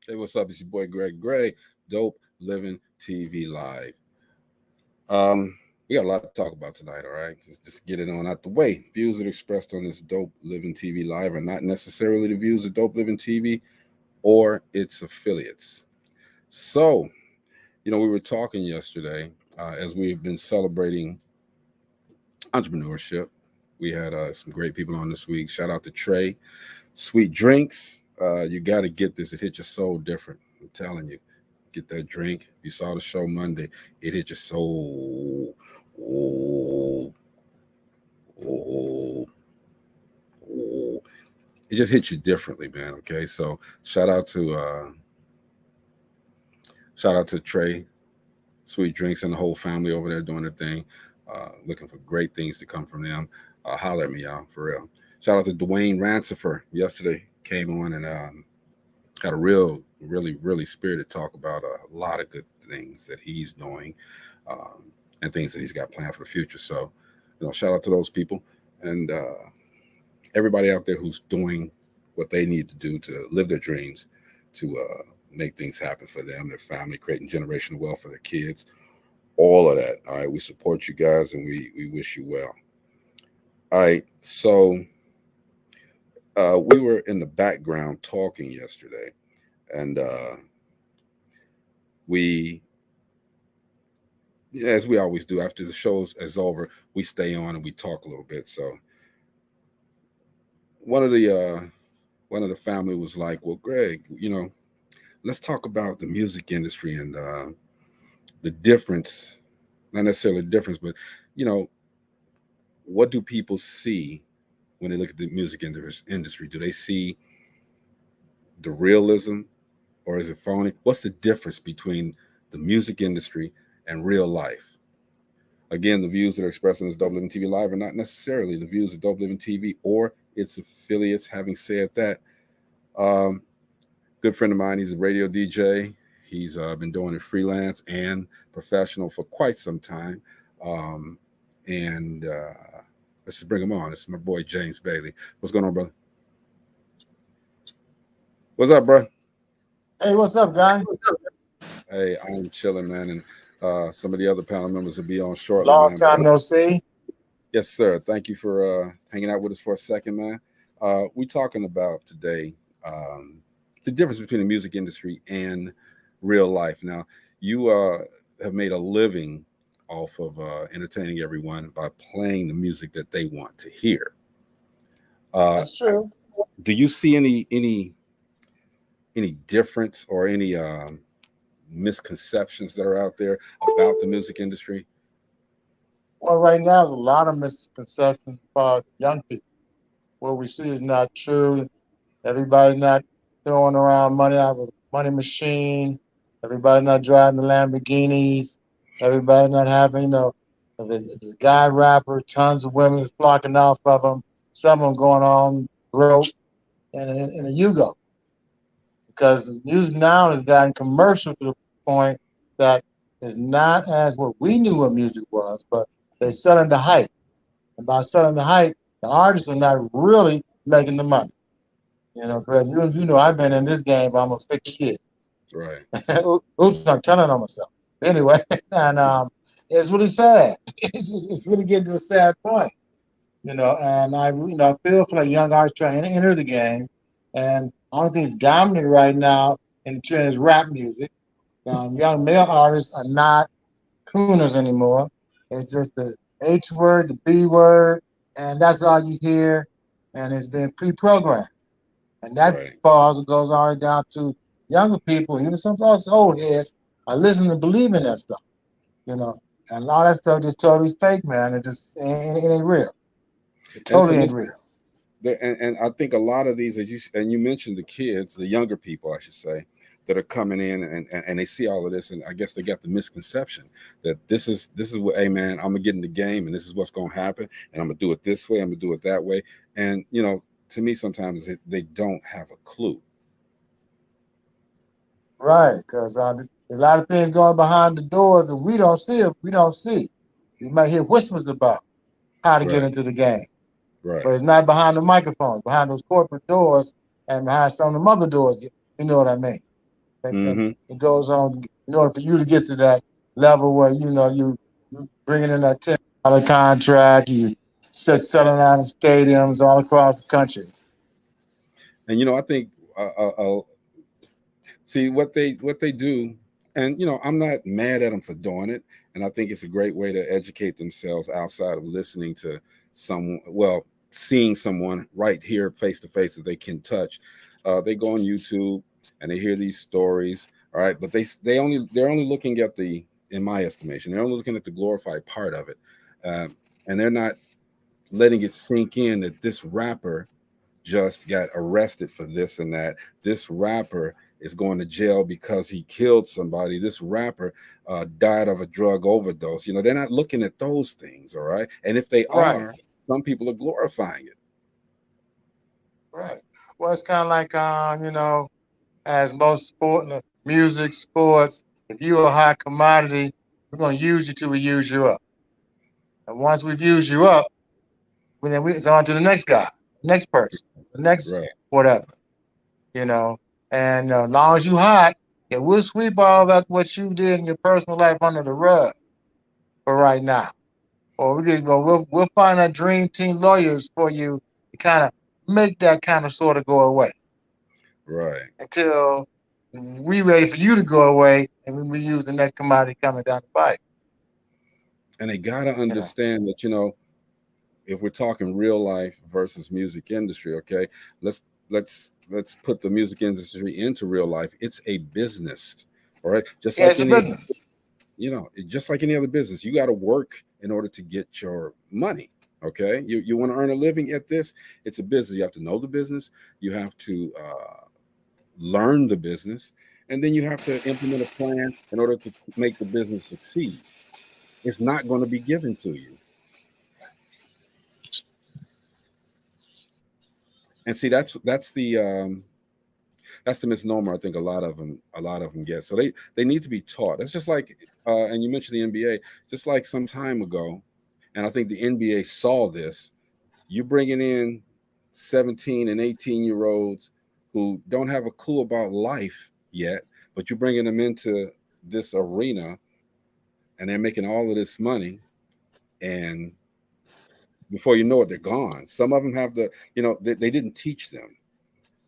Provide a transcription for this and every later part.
Hey, what's up? It's your boy Greg Gray, Dope Living TV Live. We got a lot to talk about tonight, all right? Just get it on out the way. Views that are expressed on this Dope Living TV Live are not necessarily the views of Dope Living TV or its affiliates. So, we were talking yesterday as we've been celebrating entrepreneurship. We had some great people on this week. Shout out to Trey. Sweet drinks. You got to get this. It hit your soul different. I'm telling you. Get that drink. You saw the show Monday. It hit your soul. Oh, oh, oh. It just hit you differently, man. Okay. So shout out to Trey, Sweet Drinks, and the whole family over there doing their thing. Looking for great things to come from them. Holler at me, y'all, for real. Shout out to Dwayne Rancifer. Yesterday came on and had a really spirited talk about a lot of good things that he's doing and things that he's got planned for the future. So, shout out to those people and everybody out there who's doing what they need to do to live their dreams, to make things happen for them, their family, creating generational wealth for their kids, all of that. All right, we support you guys and we wish you well. All right, so we were in the background talking yesterday, and we, as we always do after the show is over, we stay on and we talk a little bit. So one of the family was like, "Well, Greg, let's talk about the music industry and the difference, not necessarily the difference, but what do people see when they look at the music industry? Do they see the realism or is it phony? What's the difference between the music industry and real life?" Again, the views that are expressed in this Dope Living TV Live are not necessarily the views of Dope Living TV or its affiliates. Having said that, good friend of mine, he's a radio DJ. He's been doing it freelance and professional for quite some time. And let's just bring him on. It's my boy, James Bailey. What's going on, brother? What's up, bro? Hey, what's up, guy? Hey, I'm chilling, man. And some of the other panel members will be on shortly, Long man. time no see. Yes, sir. Thank you for hanging out with us for a second, man. We're talking about today the difference between the music industry and real life. Now, you have made a living off of entertaining everyone by playing the music that they want to hear. That's true. Do you see any difference or any misconceptions that are out there about the music industry? Well, right now, there's a lot of misconceptions about young people. What we see is not true. Everybody's not throwing around money out of a money machine. Everybody's not driving the Lamborghinis. Everybody's not having, the guy rapper, tons of women is flocking off of them. Some of them going on broke in a Yugo. Because the music now has gotten commercial to the point that is not as what we knew what music was, but they're selling the hype. And by selling the hype, the artists are not really making the money. Because you know I've been in this game for almost 50 years. Right. Oops, I'm telling on myself. Anyway, and it's really sad. It's really getting to a sad point. And I feel for like young artists trying to enter the game, and only thing that's dominant right now in the trend is rap music. Young male artists are not crooners anymore. It's just the H word, the B word, and that's all you hear, and it's been pre-programmed. And that Right. falls goes all the way down to younger people, even some of us old heads are listening and believing that stuff, and all that stuff just totally fake, man. It ain't real. It And so totally ain't real. and I think a lot of these, as you mentioned, the kids, the younger people, I should say, that are coming in and they see all of this, and I guess they got the misconception that this is what, hey man, I'm gonna get in the game and this is what's gonna happen, and I'm gonna do it this way, I'm gonna do it that way, and to me sometimes they don't have a clue. Right, because a lot of things going behind the doors that we don't see. We don't see. You might hear whispers about how to get Right. into the game, Right. but it's not behind the microphone, behind those corporate doors and behind some of the other doors. You know what I mean? and Mm-hmm. it goes on in order for you to get to that level where you bringing in that $10 contract, you set selling out in stadiums all across the country. And I think see what they do, and I'm not mad at them for doing it, and I think it's a great way to educate themselves outside of listening to someone. Well, seeing someone right here face to face that they can touch. They go on YouTube and they hear these stories. All right, but they're only looking at the, in my estimation, they're only looking at the glorified part of it, and they're not letting it sink in that this rapper just got arrested for this and that. This rapper is going to jail because he killed somebody. This rapper died of a drug overdose. They're not looking at those things, all right? And if they Right, are, some people are glorifying it. right. Well, it's kind of like as most music, sports, if you're a high commodity, we're gonna use you till we use you up. And once we've used you up, it's on to the next guy, next person, the next Right, whatever, you know. And as long as you hot, yeah, we'll sweep all that what you did in your personal life under the rug for right now. Or we'll find that dream team lawyers for you to kind of make that kind of sort of go away right. until we ready for you to go away, and when we use the next commodity coming down the pipe. And they got to You know, understand that, if we're talking real life versus music industry, okay, let's let's put the music industry into real life. It's a business, all right? Just yeah, like it's a any, business. just like any other business, you got to work in order to get your money. Okay, you want to earn a living at this. It's a business. You have to know the business. You have to learn the business, and then you have to implement a plan in order to make the business succeed. It's not going to be given to you. And see, that's the misnomer. I think a lot of them get. So they need to be taught. It's just like, and you mentioned the NBA, just like some time ago, and I think the NBA saw this. You bringing in 17 and 18-year olds who don't have a clue about life yet, but you're bringing them into this arena, and they're making all of this money, and before you know it, they're gone. Some of them have they didn't teach them,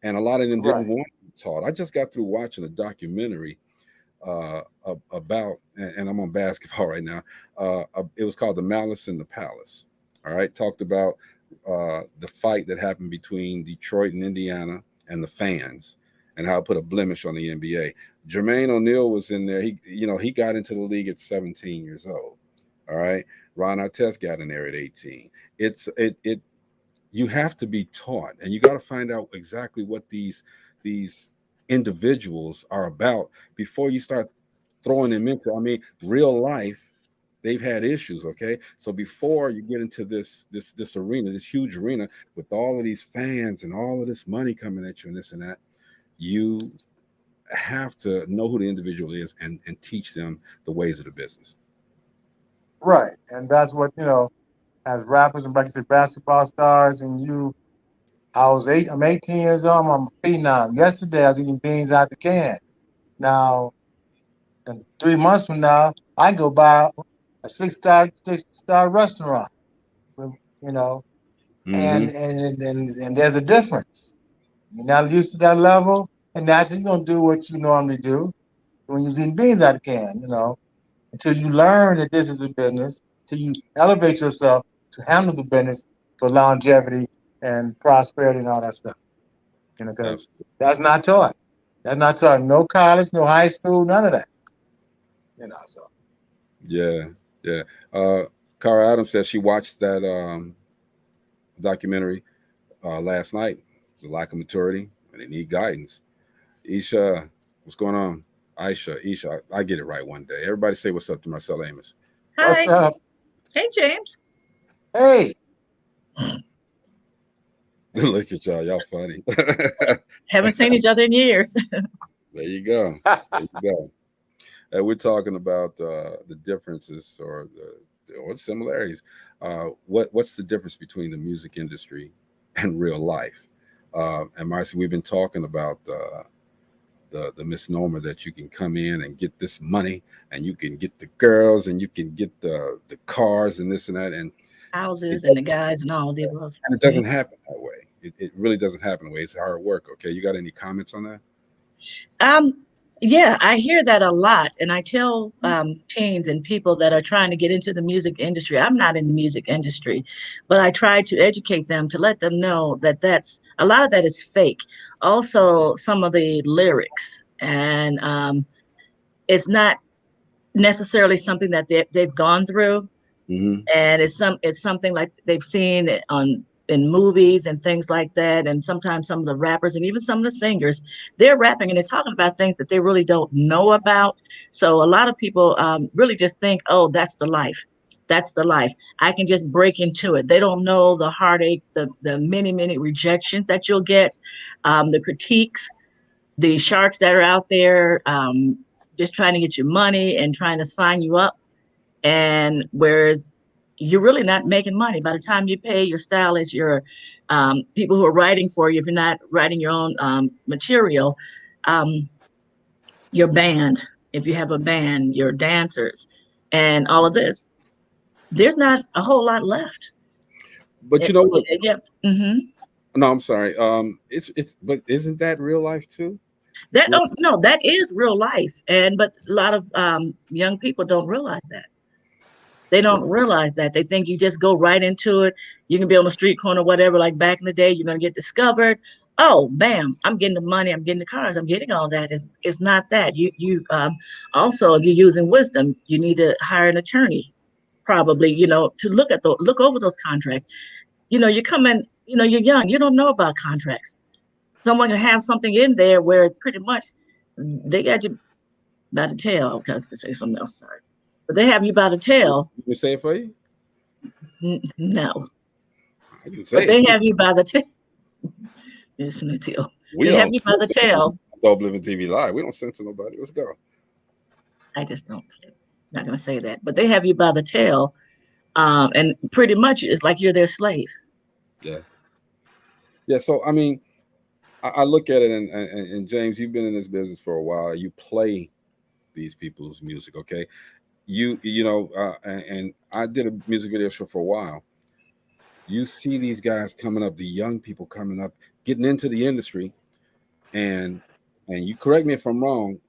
and a lot of them didn't Right. want to be taught. I just got through watching a documentary about, and I'm on basketball right now. It was called "The Malice in the Palace." All right, talked about the fight that happened between Detroit and Indiana and the fans, and how it put a blemish on the NBA. Jermaine O'Neal was in there. He got into the league at 17 years old. All right, Ron Artest got in there at 18. It you have to be taught, and you got to find out exactly what these individuals are about before you start throwing them into, I mean, real life. They've had issues, okay? So before you get into this arena, this huge arena with all of these fans and all of this money coming at you and this and that, you have to know who the individual is and teach them the ways of the business. Right. And that's what, as rappers and like you said, basketball stars, and I'm 18 years old, I'm a phenom. Yesterday I was eating beans out the can. Now, in 3 months from now, I go buy a six-star restaurant. You know, Mm-hmm. and there's a difference. You're not used to that level, and naturally you're gonna do what you normally do when you're eating beans out of the can, until you learn that this is a business, till you elevate yourself to handle the business for longevity and prosperity and all that stuff. Because that's not taught. That's not taught. No college, no high school, none of that. So Yeah, yeah. Uh, Cara Adams says she watched that documentary last night. There's a lack of maturity, and they need guidance. Isha, what's going on? Isha, I get it right one day. Everybody say what's up to Marcel Amos. what's Hi. up? Hey, James. Hey, Look at y'all funny. Haven't seen each other in years. There you go. There you go. We're talking about the differences or the similarities. What's the difference between the music industry and real life? And Marcy, we've been talking about the misnomer that you can come in and get this money and you can get the girls and you can get the cars and this and that, and it Houses and the guys and all of the above. and it doesn't happen that way. It really doesn't happen that way. It's hard work. Okay, you got any comments on that? Um, yeah, I hear that a lot, and I tell teens and people that are trying to get into the music industry. I'm not in the music industry, but I try to educate them to let them know that that's a lot of that is fake. Also, some of the lyrics, and it's not necessarily something that they've gone through, Hmm. and it's something like they've seen it on in movies and things like that. And sometimes some of the rappers and even some of the singers, they're rapping and they're talking about things that they really don't know about. So a lot of people really just think, oh, that's the life. That's the life. I can just break into it. They don't know the heartache, the many rejections that you'll get, the critiques, the sharks that are out there, just trying to get your money and trying to sign you up. And whereas you're really not making money by the time you pay your stylists, your people who are writing for you, if you're not writing your own material, um, your band, if you have a band, your dancers, and all of this, there's not a whole lot left. But you know what? Yeah. Hmm. No, I'm sorry. It's but isn't that real life too? That Real- oh no, that is real life, and but a lot of young people don't realize that. They don't realize that. They think you just go right into it. You can be on the street corner, whatever, like back in the day, you're going to get discovered. Oh, bam, I'm getting the money, I'm getting the cars, I'm getting all that. It's not that. You also, if you're using wisdom, you need to hire an attorney, probably, to look over those contracts. You come in, you're young, you don't know about contracts. Someone can have something in there where pretty much they got you by the tail. Okay, I was gonna say something else, sorry. But they have you by the tail. Let me say it for you. No, I can but say they it. have you by the tail. Listen to you. We They have don't you by the censor tail. Dope Living TV Live. We don't censor nobody. Let's go. I just don't. Not gonna say that, but they have you by the tail, and pretty much it's like you're their slave. Yeah. Yeah. So I mean, I look at it and James, you've been in this business for a while. You play these people's music, okay? And I did a music video show for a while. You see these guys coming up, the young people coming up, getting into the industry, and you correct me if I'm wrong.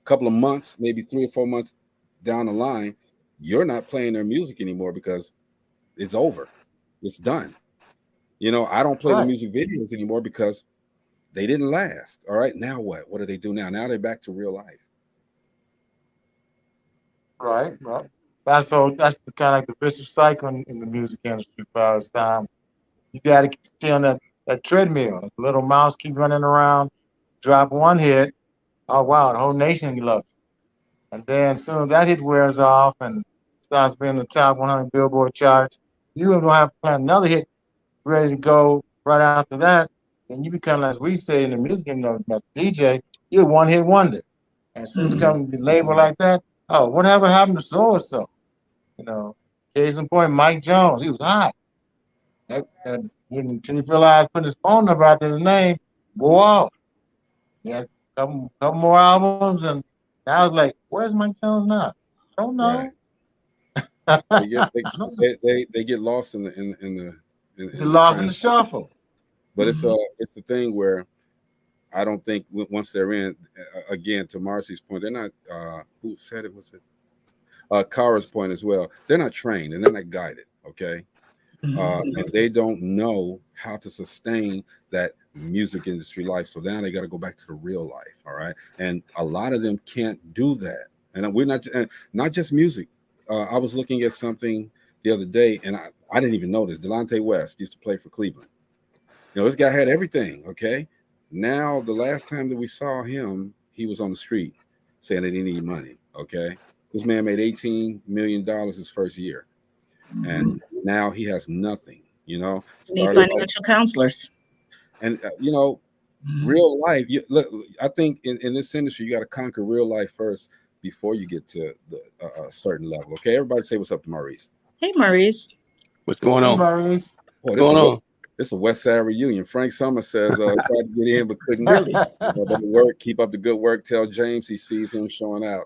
A couple of months, maybe 3 or 4 months down the line, you're not playing their music anymore because it's over, it's done. I don't play the Right, music videos anymore because they didn't last. All right, now what? What do they do now? Now they're back to real life. right. Well, that's the kind of like the vicious cycle in the music industry. For it's time, you got to stay on that treadmill. The little mouse keep running around. Drop one hit, oh wow, the whole nation loves it. And then as soon as that hit wears off and starts being in the top 100 Billboard charts, you don't have to plan another hit ready to go right after that. Then you become, as we say in the music industry, as DJ, you're a one hit wonder. And as soon as it Mhm. comes to be labeled like that, oh, whatever happened to so and so? You know, case in point, Mike Jones, he was hot. Until you realize putting his phone number out there, his name, go off. He had couple more albums, and now it's like, where's Mike Jones now? I don't Right. know. They get I they don't know. they get lost He's in the lost in the trans. shuffle. But Mhm. it's the thing where I don't think once they're in, again, to Marcy's point, they're not. Who said it? Was it? Kara's point as well. They're not trained and they're not guided. Okay. Mhm. And they don't know how to sustain that music industry life. So now they got to go back to the real life. All right. And a lot of them can't do that. And we're not, and not just music. I was looking at something the other day and I didn't even notice. Delonte West used to play for Cleveland. This guy had everything. Okay. Now, the last time that we saw him, he was on the street saying that he needed money. Okay. This man made $18 million his first year and Mhm. now he has nothing. You need Started off, financial counselors. and Mhm. real life. Look, I think in this industry, you got to conquer real life first before you get to a certain level. Okay, everybody say what's up to Maurice. Hey, Maurice. What's going Hey, on? Maurice. Oh, What's this is going a on? It's a West Side reunion. Frank Summers says tried to get in but couldn't. Really? But work, keep up the good work. Tell James he sees him showing out.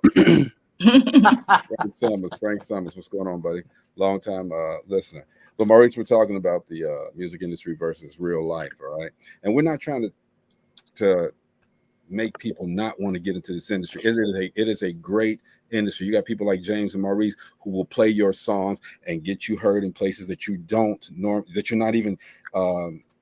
Frank Summers, what's going on, buddy? Long time listener. But Maurice, we're talking about the music industry versus real life, all right? And we're not trying to make people not want to get into this industry. It is a great industry. You got people like James and Maurice who will play your songs and get you heard in places that you don't that you're not even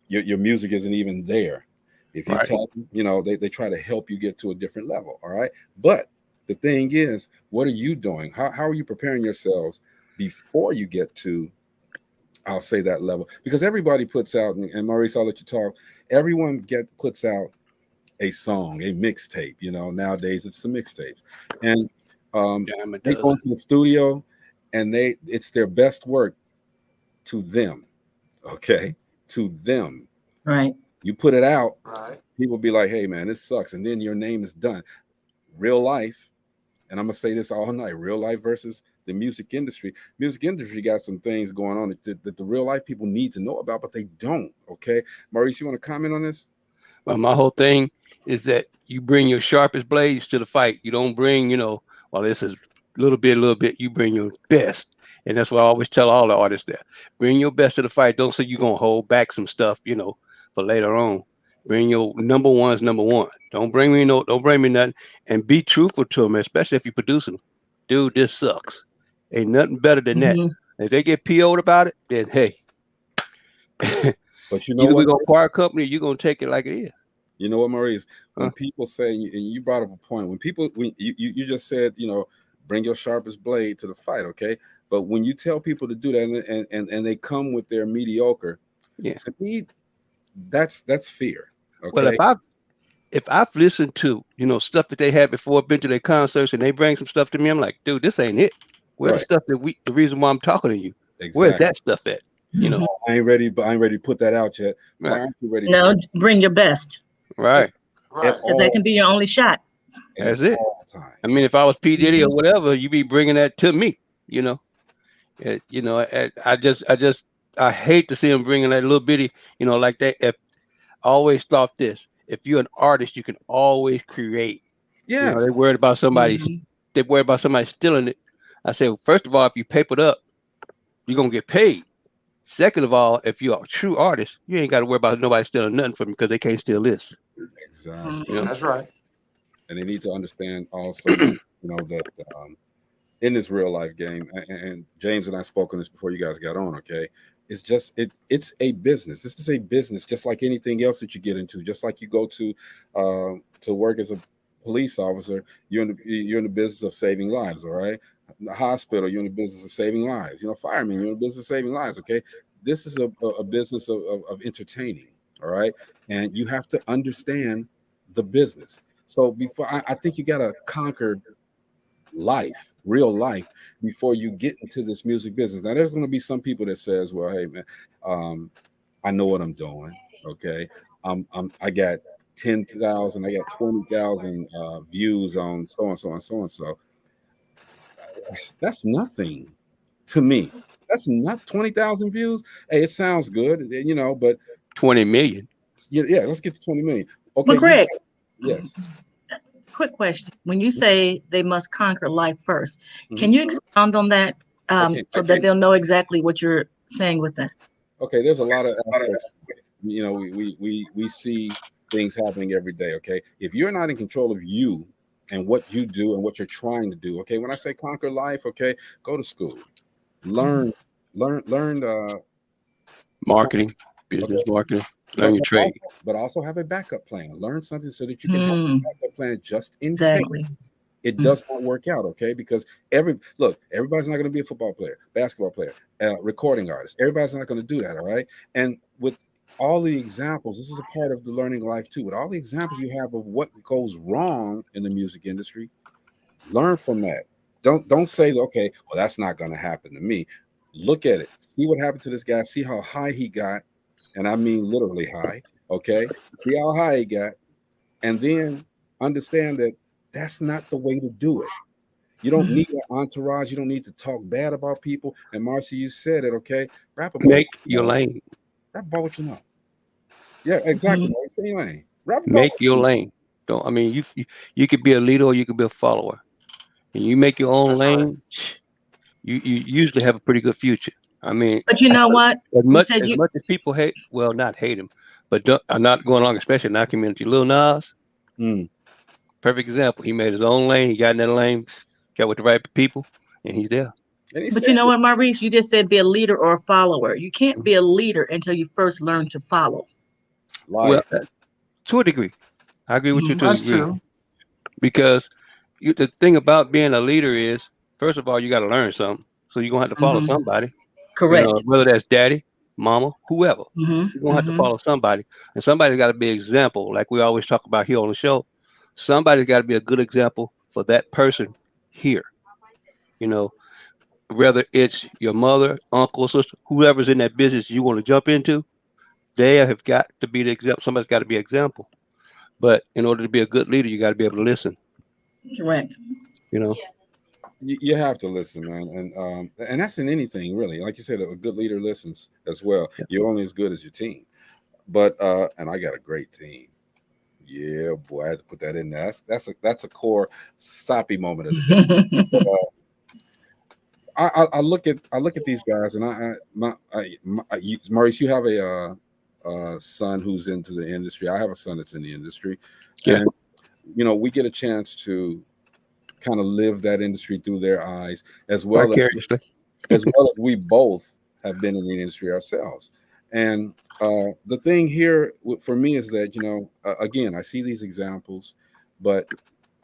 your music isn't even there. If you tell them, you know, they try to help you get to a different level, all right? But the thing is, what are you doing? How are you preparing yourselves before you get to, I'll say, that level? Because everybody puts out, and Maurice, I'll let you talk. Everyone puts out a song, a mixtape. You know, nowadays it's the mixtapes, and they go into the studio, and it's their best work to them. Okay, to them. Right. You put it out, Right. people be like, "Hey, man, this sucks," and then your name is done. Real life, and I'm gonna say this all night: real life versus the music industry. Music industry got some things going on that the real life people need to know about, but they don't. Okay, Maurice, you want to comment on this? Well, my whole thing is that you bring your sharpest blades to the fight. You don't bring, well, this is a little bit. You bring your best. And that's what I always tell all the artists there. Bring your best to the fight. Don't say you're going to hold back some stuff, for later on. Bring your number one. Don't bring me nothing. And be truthful to them, especially if you're producing them. Dude, this sucks. Ain't nothing better than that. If they get PO'd about it, then hey. But you know either what? we're going to acquire a company or you're going to take it like it is. You know what, Maurice? When people say, and you brought up a point, when you just said, bring your sharpest blade to the fight, okay? But when you tell people to do that and they come with their mediocre, to me, that's fear. Okay. Well, if I've listened to, stuff that they had before, been to their concerts, and they bring some stuff to me, I'm like, dude, this ain't it. Where's the stuff the reason why I'm talking to you? Exactly. Where's that stuff at? I ain't ready to put that out yet. Right. Why aren't you ready? No, bring your best. Right. Because that can be your only shot. That's it. I mean, if I was P. Diddy or whatever, you be bringing that to me, I hate to see him bringing that little bitty, like that. I always thought this: if you're an artist, you can always create. Yeah. They worried about somebody. They worried about somebody stealing it. I say, well, first of all, if you papered up, you're gonna get paid. Second of all, if you're a true artist, you ain't got to worry about nobody stealing nothing from you because they can't steal this. Exactly. That's right. And they need to understand also, that in this real life game, and James and I spoke on this before you guys got on, okay? It's just it's a business. This is a business, just like anything else that you get into. Just like you go to work as a police officer, you're in the business of saving lives, all right? The hospital, you're in the business of saving lives. Firemen, you're in the business of saving lives, okay? This is a business of entertaining, all right? And you have to understand the business. So before I think you gotta conquer life, real life, before you get into this music business. Now there's gonna be some people that says, well, hey man, I know what I'm doing, okay? I got 10,000, I got 20,000 views on so and so and so and so. That's nothing to me. That's not 20,000 views. Hey, it sounds good, but 20 million. Yeah, let's get to 20 million. Okay. But Greg, yes. Quick question. When you say they must conquer life first, can you expound on that so that they'll know exactly what you're saying with that? Okay, there's a lot of aspects. We see things happening every day. Okay, if you're not in control of you and what you do and what you're trying to do, okay, when I say conquer life, okay, go to school, learn marketing, business marketing, learn your trade, but also have a backup plan. Learn something so that you can have a backup plan just in case it does not work out, okay? Because everybody's not going to be a football player, basketball player, recording artist. Everybody's not going to do that, all right? And with all the examples, this is a part of the learning life too. With all the examples you have of what goes wrong in the music industry, learn from that. Don't say, okay, well, that's not going to happen to me. Look at it. See what happened to this guy. See how high he got. And I mean literally high, okay? See how high he got. And then understand that that's not the way to do it. You don't need an entourage. You don't need to talk bad about people. And Marcy, you said it, okay? Rap about make your lane. Rap about what you know. Yeah, exactly. Mhm. Right? Stay in your lane. Rap about Make what your you lane. Don't. I mean, you could be a leader or you could be a follower. And you make your own That's right. lane. You usually have a pretty good future. I mean, But you know what? as You much said as you much as people hate, well, not hate him, but are not going along, especially in our community. Lil Nas, Mm. perfect example. He made his own lane. He got in that lane, got with the right people, and he's there. And he but you said know what, Maurice? You just said be a leader or a follower. You can't be a leader until you first learn to follow. Well, life. to a degree, I agree with you Mhm. to a That's degree true. because the thing about being a leader is, first of all, you got to learn something. So you're gonna have to follow Mhm. somebody. You know, Correct. whether that's daddy, mama, whoever. Mhm. You're gonna have to Mhm. follow somebody, and somebody's got to be an example. Like we always talk about here on the show, somebody's got to be a good example for that person here. You know, whether it's your mother, uncle, sister, whoever's in that business you want to jump into, they have got to be the example. Somebody's got to be an example. But in order to be a good leader, you got to be able to listen. Correct. You know, You have to listen, man, and that's in anything really. Like you said, a good leader listens as well. yeah. You're only as good as your team. But and I got a great team. Yeah, boy, I had to put that in there. That's a core soppy moment of the day. But, I look at these guys, and Maurice, you have a son who's into the industry. I have a son that's in the industry, Yeah. and we get a chance to kind of live that industry through their eyes, Vicariously. as well as we both have been in the industry ourselves. And the thing here for me is that again, I see these examples, but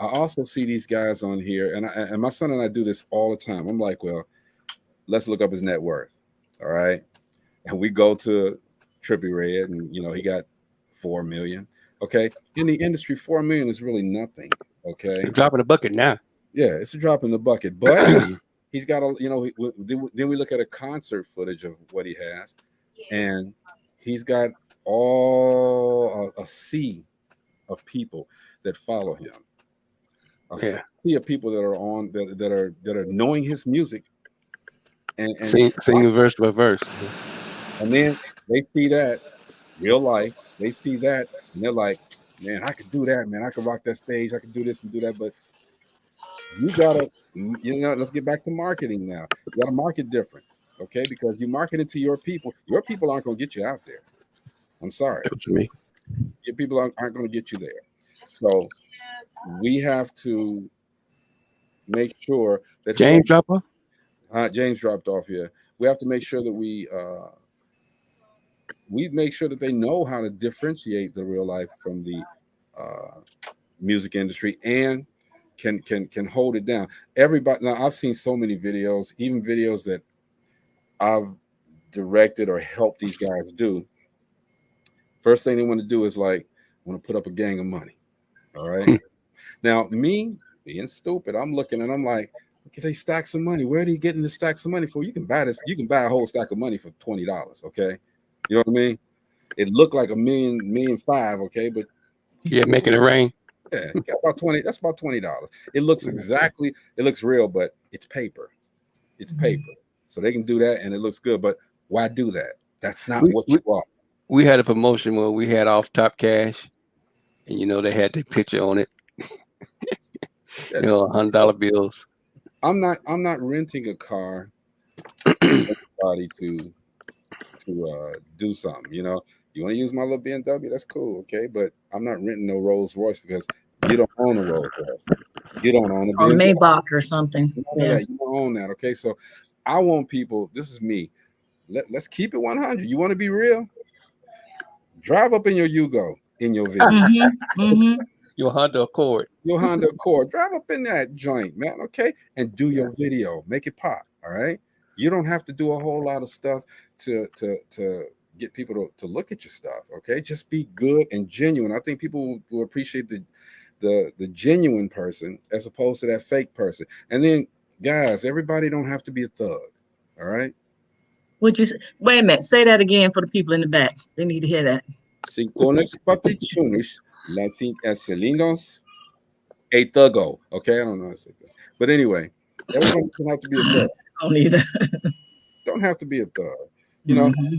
I also see these guys on here, and my son and I do this all the time. I'm like, well, let's look up his net worth. All right. And we go to Trippy Red, and he got 4 million. Okay. In the industry, 4 million is really nothing. Okay. Dropping the bucket now. Yeah, it's a drop in the bucket. But he's got then we look at a concert footage of what he has, and he's got all a sea of people that follow him. A Yeah. sea of people that are on that are knowing his music, and Singing verse by verse. and then they see that real life. They see that, and they're like, "Man, I could do that. Man, I could rock that stage. I could do this and do that." But you gotta, let's get back to marketing now. You gotta market different, okay? Because you market it to your people. Your people aren't gonna get you out there. I'm sorry. That was me. Your people aren't gonna get you there. So we have to make sure that James Dropper. James dropped off here. We have to make sure that we make sure that they know how to differentiate the real life from the uh, music industry and can hold it down. Everybody now, I've seen so many videos, even videos that I've directed or helped these guys do. First thing they want to do is like want to put up a gang of money. All right. Now, me being stupid, I'm looking and I'm like, look at they stacks of money. Where are they getting the stacks of money for? You can buy this, you can buy a whole stack of money for $20. Okay. You know what I mean? It looked like a million five, okay, but Yeah, making it rain. yeah, you got about 20. That's about $20. It looks real, but it's paper. It's paper. So they can do that and it looks good. But why do that? That's not We, what we you are. we had a promotion where we had off top cash, and they had the picture on it. $100 bills. I'm not renting a car for anybody to do something. You want to use my little BMW? That's cool, okay. But I'm not renting no Rolls Royce because you don't own a Rolls Royce. You don't own a Or BMW. Maybach or something. None of Yeah. that. You don't own that, okay. So I want people. This is me. Let's keep it 100. You want to be real? Drive up in your Yugo in your video. Mm-hmm. Mm-hmm. Your Honda Accord. Your Honda Accord. Drive up in that joint, man. Okay, and do your video. Make it pop. All right. You don't have to do a whole lot of stuff to get people to look at your stuff. Okay, just be good and genuine. I think people will appreciate the genuine person as opposed to that fake person. And then, guys, everybody don't have to be a thug. All right. Would you say, wait a minute? Say that again for the people in the back. They need to hear that. Cincones patichones, las lindos, a thugo. Okay, I don't know how to say that. But anyway, everybody doesn't have to be a thug. Don't either. Don't have to be a thug. You know, Mm-hmm.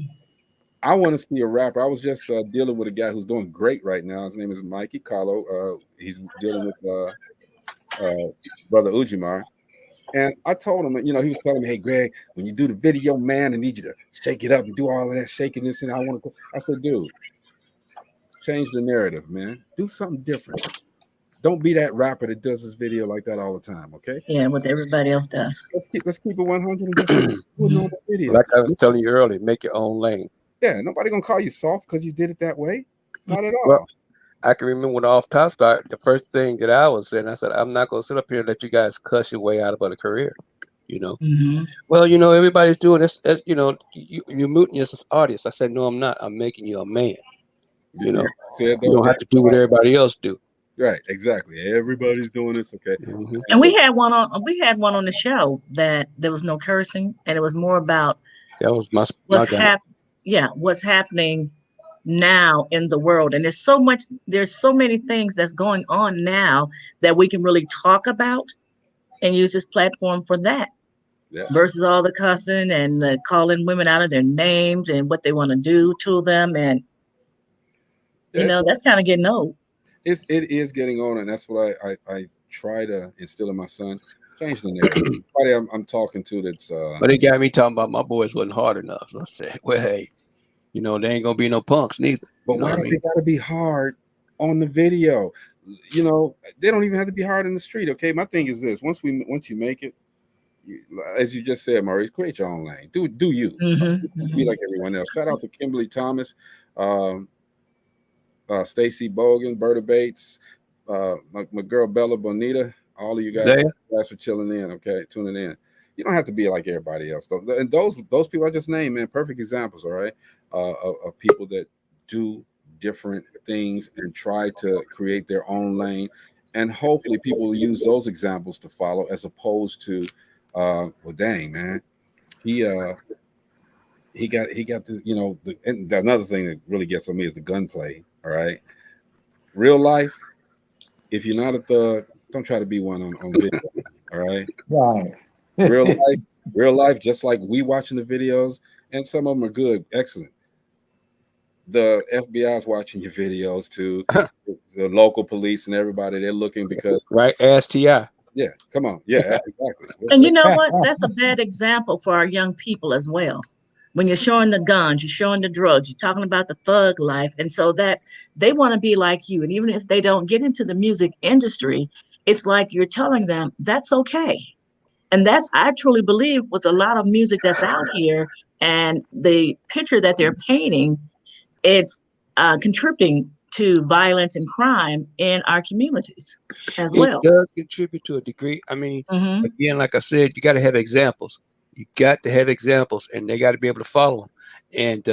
I want to see a rapper. I was just dealing with a guy who's doing great right now. His name is Mikey Carlo. He's dealing with brother Ujimar. And I told him, you know, he was telling me, hey, Greg, when you do the video, man, I need you to shake it up and do all of that shaking this. And I want to, I said, dude, change the narrative, man. Do something different. Don't be that rapper that does this video like that all the time, okay? Yeah, what everybody else does. Let's keep it 100 and just do a normal video. Like I was telling you earlier, make your own lane. Yeah, nobody gonna call you soft because you did it that way. Not at all. Well, I can remember when Off Top started, the first thing that I was saying, I said, I'm not gonna sit up here and let you guys cuss your way out of a career. You know, well, you know, everybody's doing this. You know, you're muting as an artist. I said, no, I'm not. I'm making you a man. You know, said you don't have to do what everybody else do. Right, exactly. Everybody's doing this, okay. And we had one on the show that there was no cursing, and it was more about that was my what's happening now in the world. And there's so many things that's going on now that we can really talk about and use this platform for that. Yeah. Versus all the cussing and calling women out of their names and what they want to do to them, and you know, that's kind of getting old. It is getting on, and that's what I try to instill in my son. Change the narrative. Everybody I'm talking to that's but it got me talking about my boys wasn't hard enough. I said, well, hey, you know, they ain't gonna be no punks neither. But why do they gotta be hard on the video? You know, they don't even have to be hard in the street. Okay, my thing is this: once you make it, as you just said, Maurice, create your own lane. Do you be like everyone else? Shout out to Kimberly Thomas, Stacy Bogan, Berta Bates, my girl Bella Bonita. All of you guys, thanks for chilling in. Okay, tuning in. You don't have to be like everybody else, though. And those people I just named, man, perfect examples. All right, of people that do different things and try to create their own lane, and hopefully people will use those examples to follow, as opposed to well, dang, man, he got the, you know, and another thing that really gets on me is the gunplay. All right, real life, if you're not a thug, don't try to be one on video. All right, real life, just like we watching the videos, and some of them are good, excellent. The FBI's watching your videos too, the local police and everybody. They're looking because ask T.I. Yeah, come on. Yeah, exactly. And you know what? That's a bad example for our young people as well. When you're showing the guns, you're showing the drugs, you're talking about the thug life. And so that they want to be like you. And even if they don't get into the music industry, it's like you're telling them that's okay. And that's, I truly believe, with a lot of music that's out here and the picture that they're painting, it's contributing to violence and crime in our communities as well. It does contribute to a degree. I mean, again, like I said, you got to have examples. You got to have examples, and they got to be able to follow them. And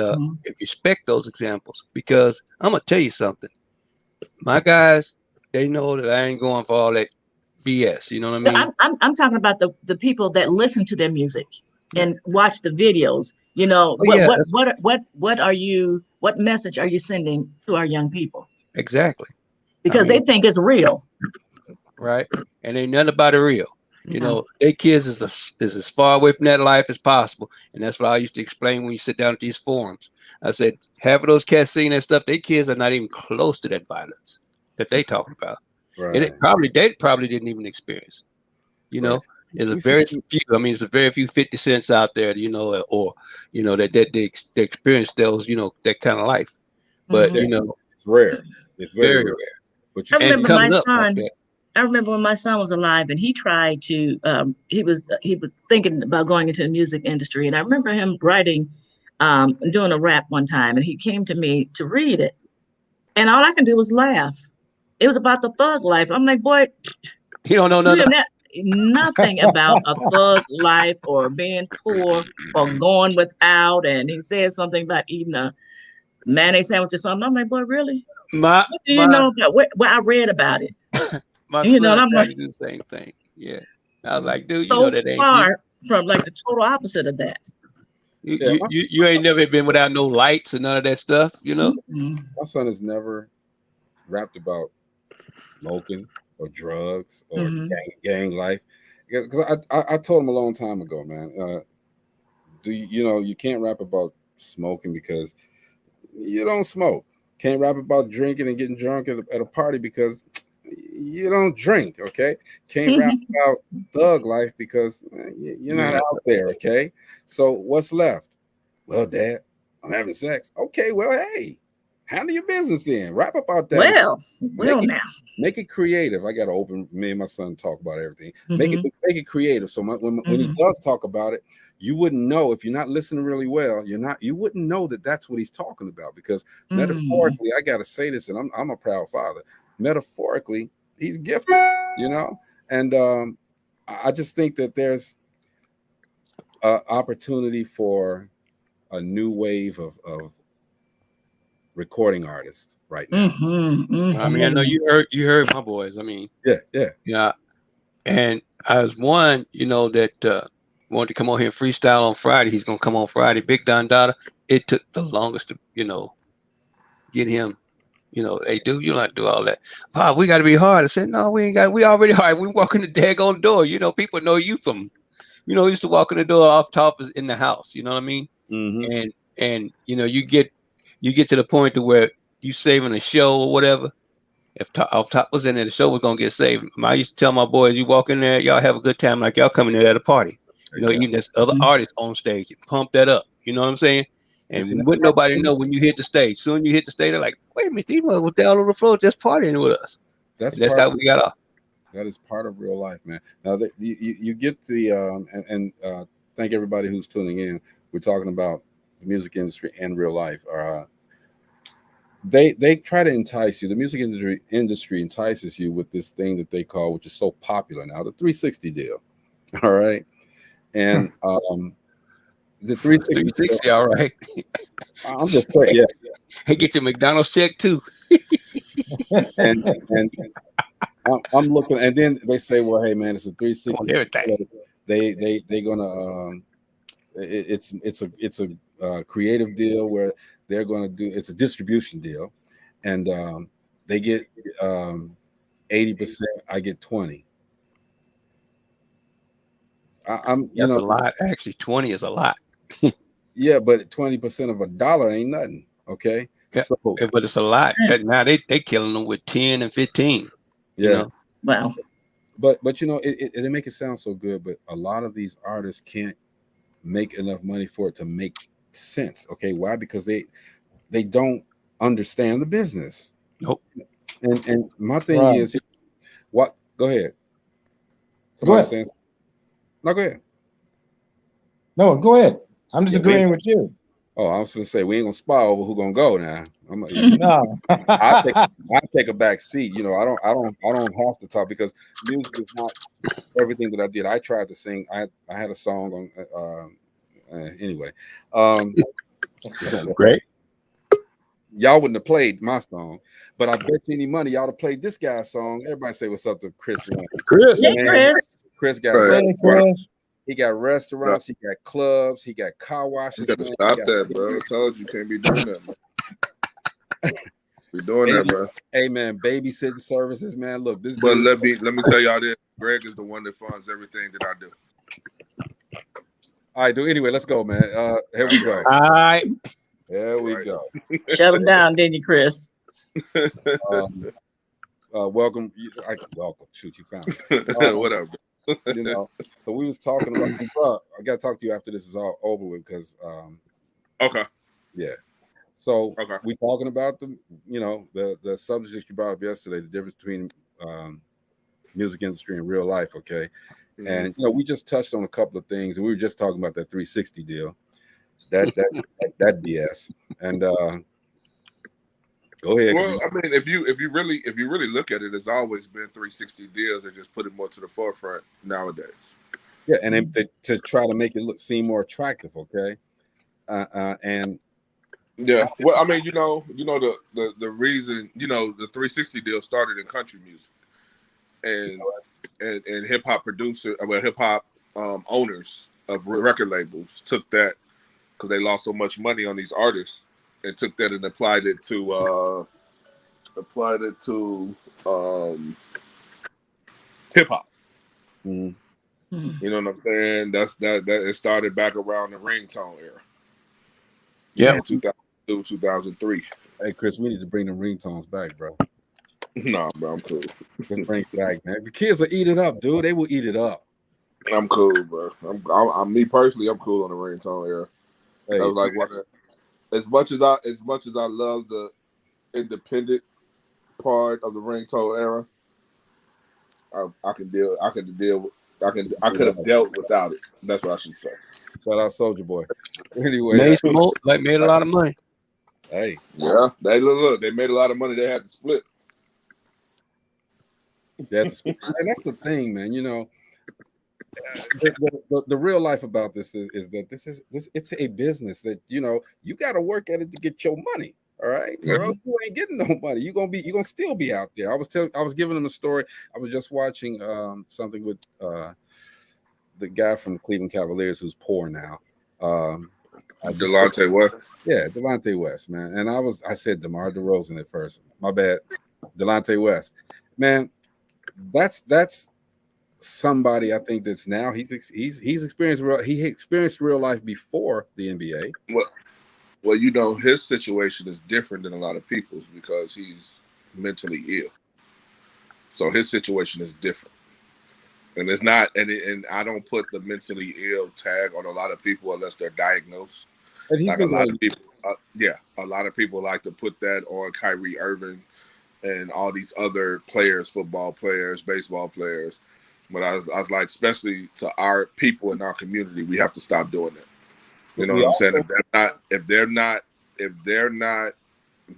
if you respect those examples, because I'm going to tell you something. My guys, they know that I ain't going for all that BS. You know what I mean? I'm talking about the people that listen to their music and watch the videos. You know, what message are you sending to our young people? Exactly. Because they think it's real. Right. And ain't nothing about it real. You know, they kids is as far away from that life as possible. And that's what I used to explain when you sit down at these forums. I said, half of those cats seeing that stuff, their kids are not even close to that violence that they talking about. Right. And they probably didn't even experience. You know, there's a very few. I mean, there's a very few 50 Cents out there, you know, or you know that they experience those, you know, that kind of life. But you know, it's rare. It's very rare. But I remember when my son was alive, and he tried to. He was thinking about going into the music industry, and I remember him writing, doing a rap one time, and he came to me to read it, and all I can do was laugh. It was about the thug life. I'm like, boy, he don't know nothing about a thug life or being poor or going without. And he said something about eating a mayonnaise sandwich or something. I'm like, boy, really? What do you know about what I read about it? My son tried to do the same thing. Yeah. I was like, dude, you know that ain't far from like the total opposite of that. You ain't never been without no lights and none of that stuff, you know? My son has never rapped about smoking or drugs or gang life. Because I told him a long time ago, man, you know, you can't rap about smoking because you don't smoke. Can't rap about drinking and getting drunk at a party because you don't drink. Okay. Can't rap about thug life because you're not out there. Okay. So what's left? Well, Dad, I'm having sex. Okay. Well, hey, handle your business then. Rap about that. Well, now. Make it creative. I got to open. Me and my son talk about everything. Make it creative. So when he does talk about it, you wouldn't know if you're not listening really well. You wouldn't know that that's what he's talking about because metaphorically, I got to say this, and I'm a proud father. Metaphorically, he's gifted, and I just think that there's an opportunity for a new wave of recording artists right now. I mean, I know you heard my boys. I mean, yeah. And as one, that wanted to come on here and freestyle on Friday. He's gonna come on Friday. Big Don Dada. It took the longest to get him. Hey, dude, you don't have to do all that. Pop, we got to be hard. I said, no, we ain't got. We already hard. We walk in the daggone door. People know you from. Used to walk in the door off top is in the house. You know what I mean? And you get to the point to where you saving a show or whatever. If off top was in there, the show was gonna get saved. I used to tell my boys, you walk in there, y'all have a good time like y'all coming there at a party. Even there's other artists on stage, pump that up. You know what I'm saying? And wouldn't nobody know when you hit the stage. Soon you hit the stage, they're like, wait a minute, these motherfuckers was down on the floor just partying with us. That's how we got off. That is part of real life, man. Now you get the thank everybody who's tuning in. We're talking about the music industry and real life. They try to entice you. The music industry entices you with this thing that they call, which is so popular now, the 360 deal. All right, and the 360, all right. I'm just saying, yeah. Hey, get your McDonald's check too. and I'm looking, and then they say, well, hey man, it's a 360. Everything. They gonna it's a creative deal where they're going to do, it's a distribution deal, and they get 80%, I get 20. That's a lot. Actually, 20 is a lot. Yeah, but 20% of $1 ain't nothing. Okay, yeah, so, but it's a lot. Now they killing them with 10 and 15. Yeah, wow. But they make it sound so good, but a lot of these artists can't make enough money for it to make sense. Okay, why? Because they don't understand the business. Nope. And my thing is, what? Go ahead. Somebody saying? No, go ahead. No, go ahead. I'm just agreeing with you. Oh, I was going to say we ain't gonna spar over who gonna go now. No, I take a back seat. I don't have to talk because music is not everything that I did. I tried to sing. I had a song on. Anyway, great. Y'all wouldn't have played my song, but I bet you any money y'all have played this guy's song. Everybody say what's up to Chris. Chris got he got restaurants, he got clubs, he got car washes. You gotta stop that, bro. I told you can't be doing that, man. Be doing that, bro. Hey man, babysitting services, man. Look, this. But let me tell y'all this. Greg is the one that funds everything that I do. All right, anyway, let's go, man. Here we go. All right. There we go. Shut him down, didn't you, Chris? Welcome. Welcome. Shoot, you found it. Whatever. So we was talking about. I got to talk to you after this is all over with because. Okay. Yeah. So we talking about the subject you brought up yesterday, the difference between music industry and real life. Okay. Mm-hmm. And we just touched on a couple of things, and we were just talking about that 360 deal, that BS. And go ahead. Well, I mean, if you really look at it, it's always been 360 deals. They just put it more to the forefront nowadays. Yeah, and to try to make it seem more attractive. Okay. And yeah, well, I mean, the reason the 360 deal started in country music, and hip hop hip hop owners of record labels took that because they lost so much money on these artists, and took that and applied it to hip hop. Mm-hmm. You know what I'm saying? That it started back around the ringtone era. Yeah, 2002, through 2003. Hey, Chris, we need to bring them ringtones back, bro. Nah, bro, I'm cool. Let's bring it back, man. The kids will eat it up, dude. They will eat it up. I'm cool, bro. I'm me personally. I'm cool on the ringtone era. Hey, That was like one of, as much as I love the independent part of the ringtone era, I could have dealt without it. That's what I should say. shout out Soldier Boy. Anyway, Made made a lot of money. hey, Yeah, they made a lot of money. They had to split. and that's the thing, man. You know, the real life about this is that this it's a business that you got to work at it to get your money. All right, or else you ain't getting no money. You're gonna still be out there. I was giving them a story. I was just watching something with the guy from the Cleveland Cavaliers who's poor now. Delonte West. Yeah, Delonte West, man. And I said DeMar DeRozan at first. My bad. Delonte West. Man, that's somebody I think that's now he's experienced real life before the NBA. Well, his situation is different than a lot of people's because he's mentally ill. So his situation is different. And it's not, and I don't put the mentally ill tag on a lot of people unless they're diagnosed. Like a lot of people, a lot of people like to put that on Kyrie Irving and all these other players, football players, baseball players. But I was like, especially to our people in our community, we have to stop doing that. You know what I'm saying? If they're not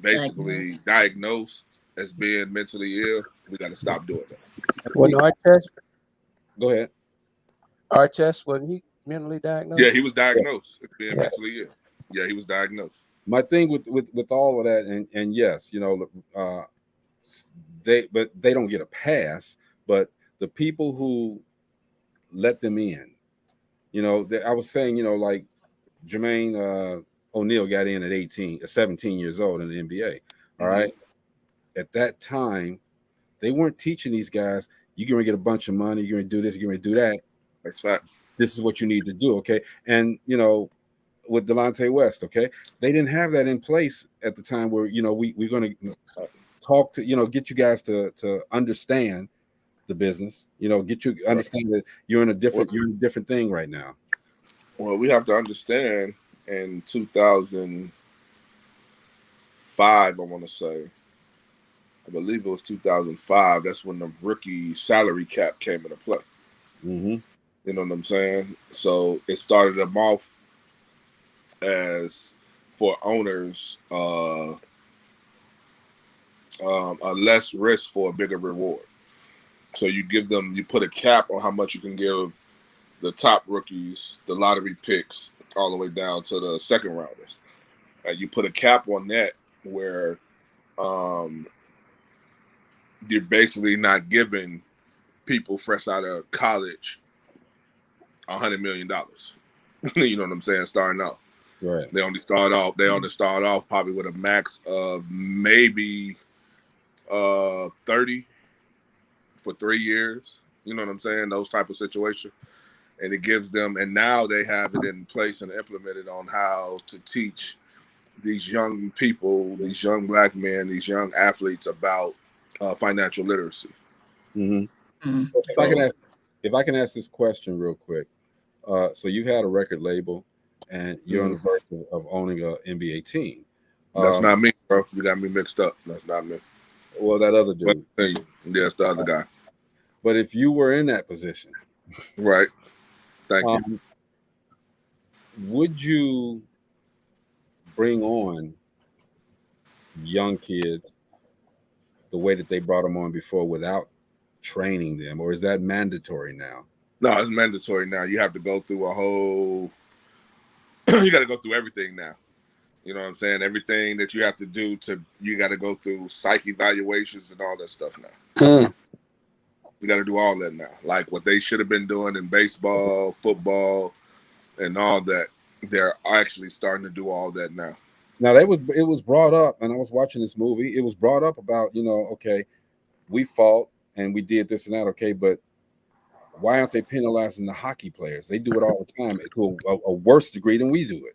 basically diagnosed as being mentally ill, we got to stop doing that. Wasn't Artest? Go ahead. Artest, wasn't he mentally diagnosed? Yeah, he was diagnosed as being mentally ill. Yeah, he was diagnosed. My thing with all of that, and yes, they don't get a pass, but the people who let them in, I was saying, like Jermaine O'Neal got in at 17 years old in the NBA. All right. At that time, they weren't teaching these guys, you're going to get a bunch of money, you're going to do this, you're going to do that. That's fact. This is what you need to do. Okay. And, with Delonte West, okay, they didn't have that in place at the time where, we're going to talk to, get you guys to understand the business, get you understand that you're in a different thing right now. Well, we have to understand in 2005, I want to say, I believe it was 2005. That's when the rookie salary cap came into play. Mm-hmm. You know what I'm saying? So it started them off as for owners, a less risk for a bigger reward. So you put a cap on how much you can give the top rookies, the lottery picks, all the way down to the second rounders. And you put a cap on that where you're basically not giving people fresh out of college $100 million. You know what I'm saying? Starting off. Right. They only start off probably with a max of maybe 30 for 3 years. You know what I'm saying? Those type of situations. And it gives them, and now they have it in place and implemented on how to teach these young people, these young black men, these young athletes about financial literacy. Mm-hmm. Mm-hmm. If I can ask this question real quick. So you've had a record label and you're on the verge of owning an NBA team. That's not me, bro. You got me mixed up. That's not me. Well, that other dude. Yeah, that's the other guy. But if you were in that position, right? Thank you. Would you bring on young kids the way that they brought them on before without training them, or is that mandatory now? No, it's mandatory now. You have to go through a whole. You got to go through everything now. You know what I'm saying? Everything that you have to do you got to go through psych evaluations and all that stuff now. You got to do all that now. Like what they should have been doing in baseball, football, and all that. They're actually starting to do all that now. Now it was brought up, and I was watching this movie. It was brought up about, okay, we fought and we did this and that, okay, but why aren't they penalizing the hockey players? They do it all the time to a worse degree than we do it.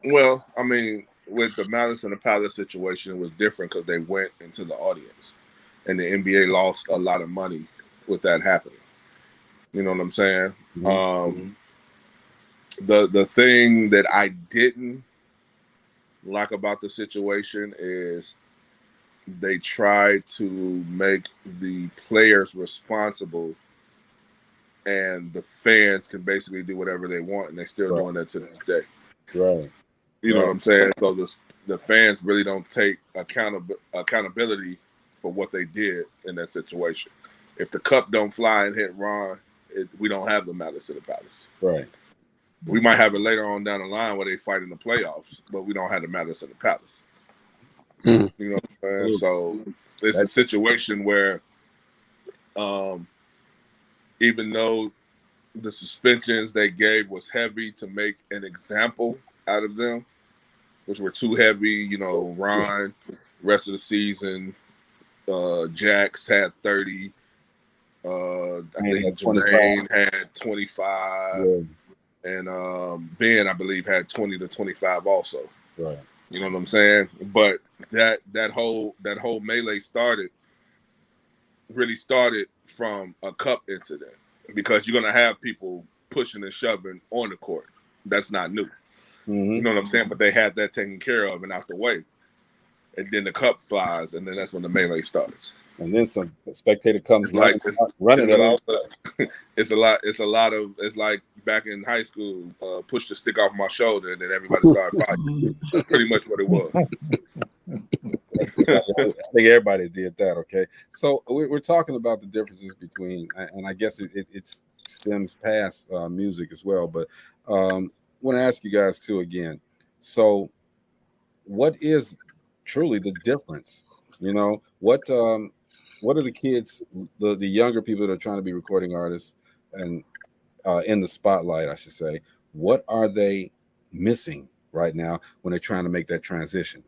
Well, I mean, with the Malice in the Palace situation, it was different because they went into the audience, and the NBA lost a lot of money with that happening. You know what I'm saying? Mhm. The thing that I didn't like about the situation is they tried to make the players responsible, and the fans can basically do whatever they want, and they're still doing that to this day. Right. You know Right. what I'm saying? So the fans really don't take accountability for what they did in that situation. If the cup don't fly and hit Ron, we don't have the Malice in the Palace. Right. We might have it later on down the line where they fight in the playoffs, but we don't have the Malice in the Palace. Mhm. You know what I'm saying? So it's a That's- situation where even though the suspensions they gave was heavy to make an example out of them, which were too heavy, you know, Ron, rest of the season, Jax had 30. I think had 25. Jermaine had 25. Yeah. And Ben, I believe, had 20 to 25 also. Right. You know what I'm saying? But that whole melee really started from a cup incident, because you're gonna have people pushing and shoving on the court. That's not new. Mm-hmm. You know what I'm saying? But they had that taken care of and out the way. And then the cup flies, and then that's when the melee starts. And then some spectator comes It's like running it out. It's like back in high school, push the stick off my shoulder, and then everybody started fighting. That's pretty much what it was. I think everybody did that. Okay, so we're talking about the differences between, and I guess it stems past music as well. But I want to ask you guys too again. So, what is truly the difference? You know, what are the kids, the younger people that are trying to be recording artists and in the spotlight, I should say, what are they missing right now when they're trying to make that transition?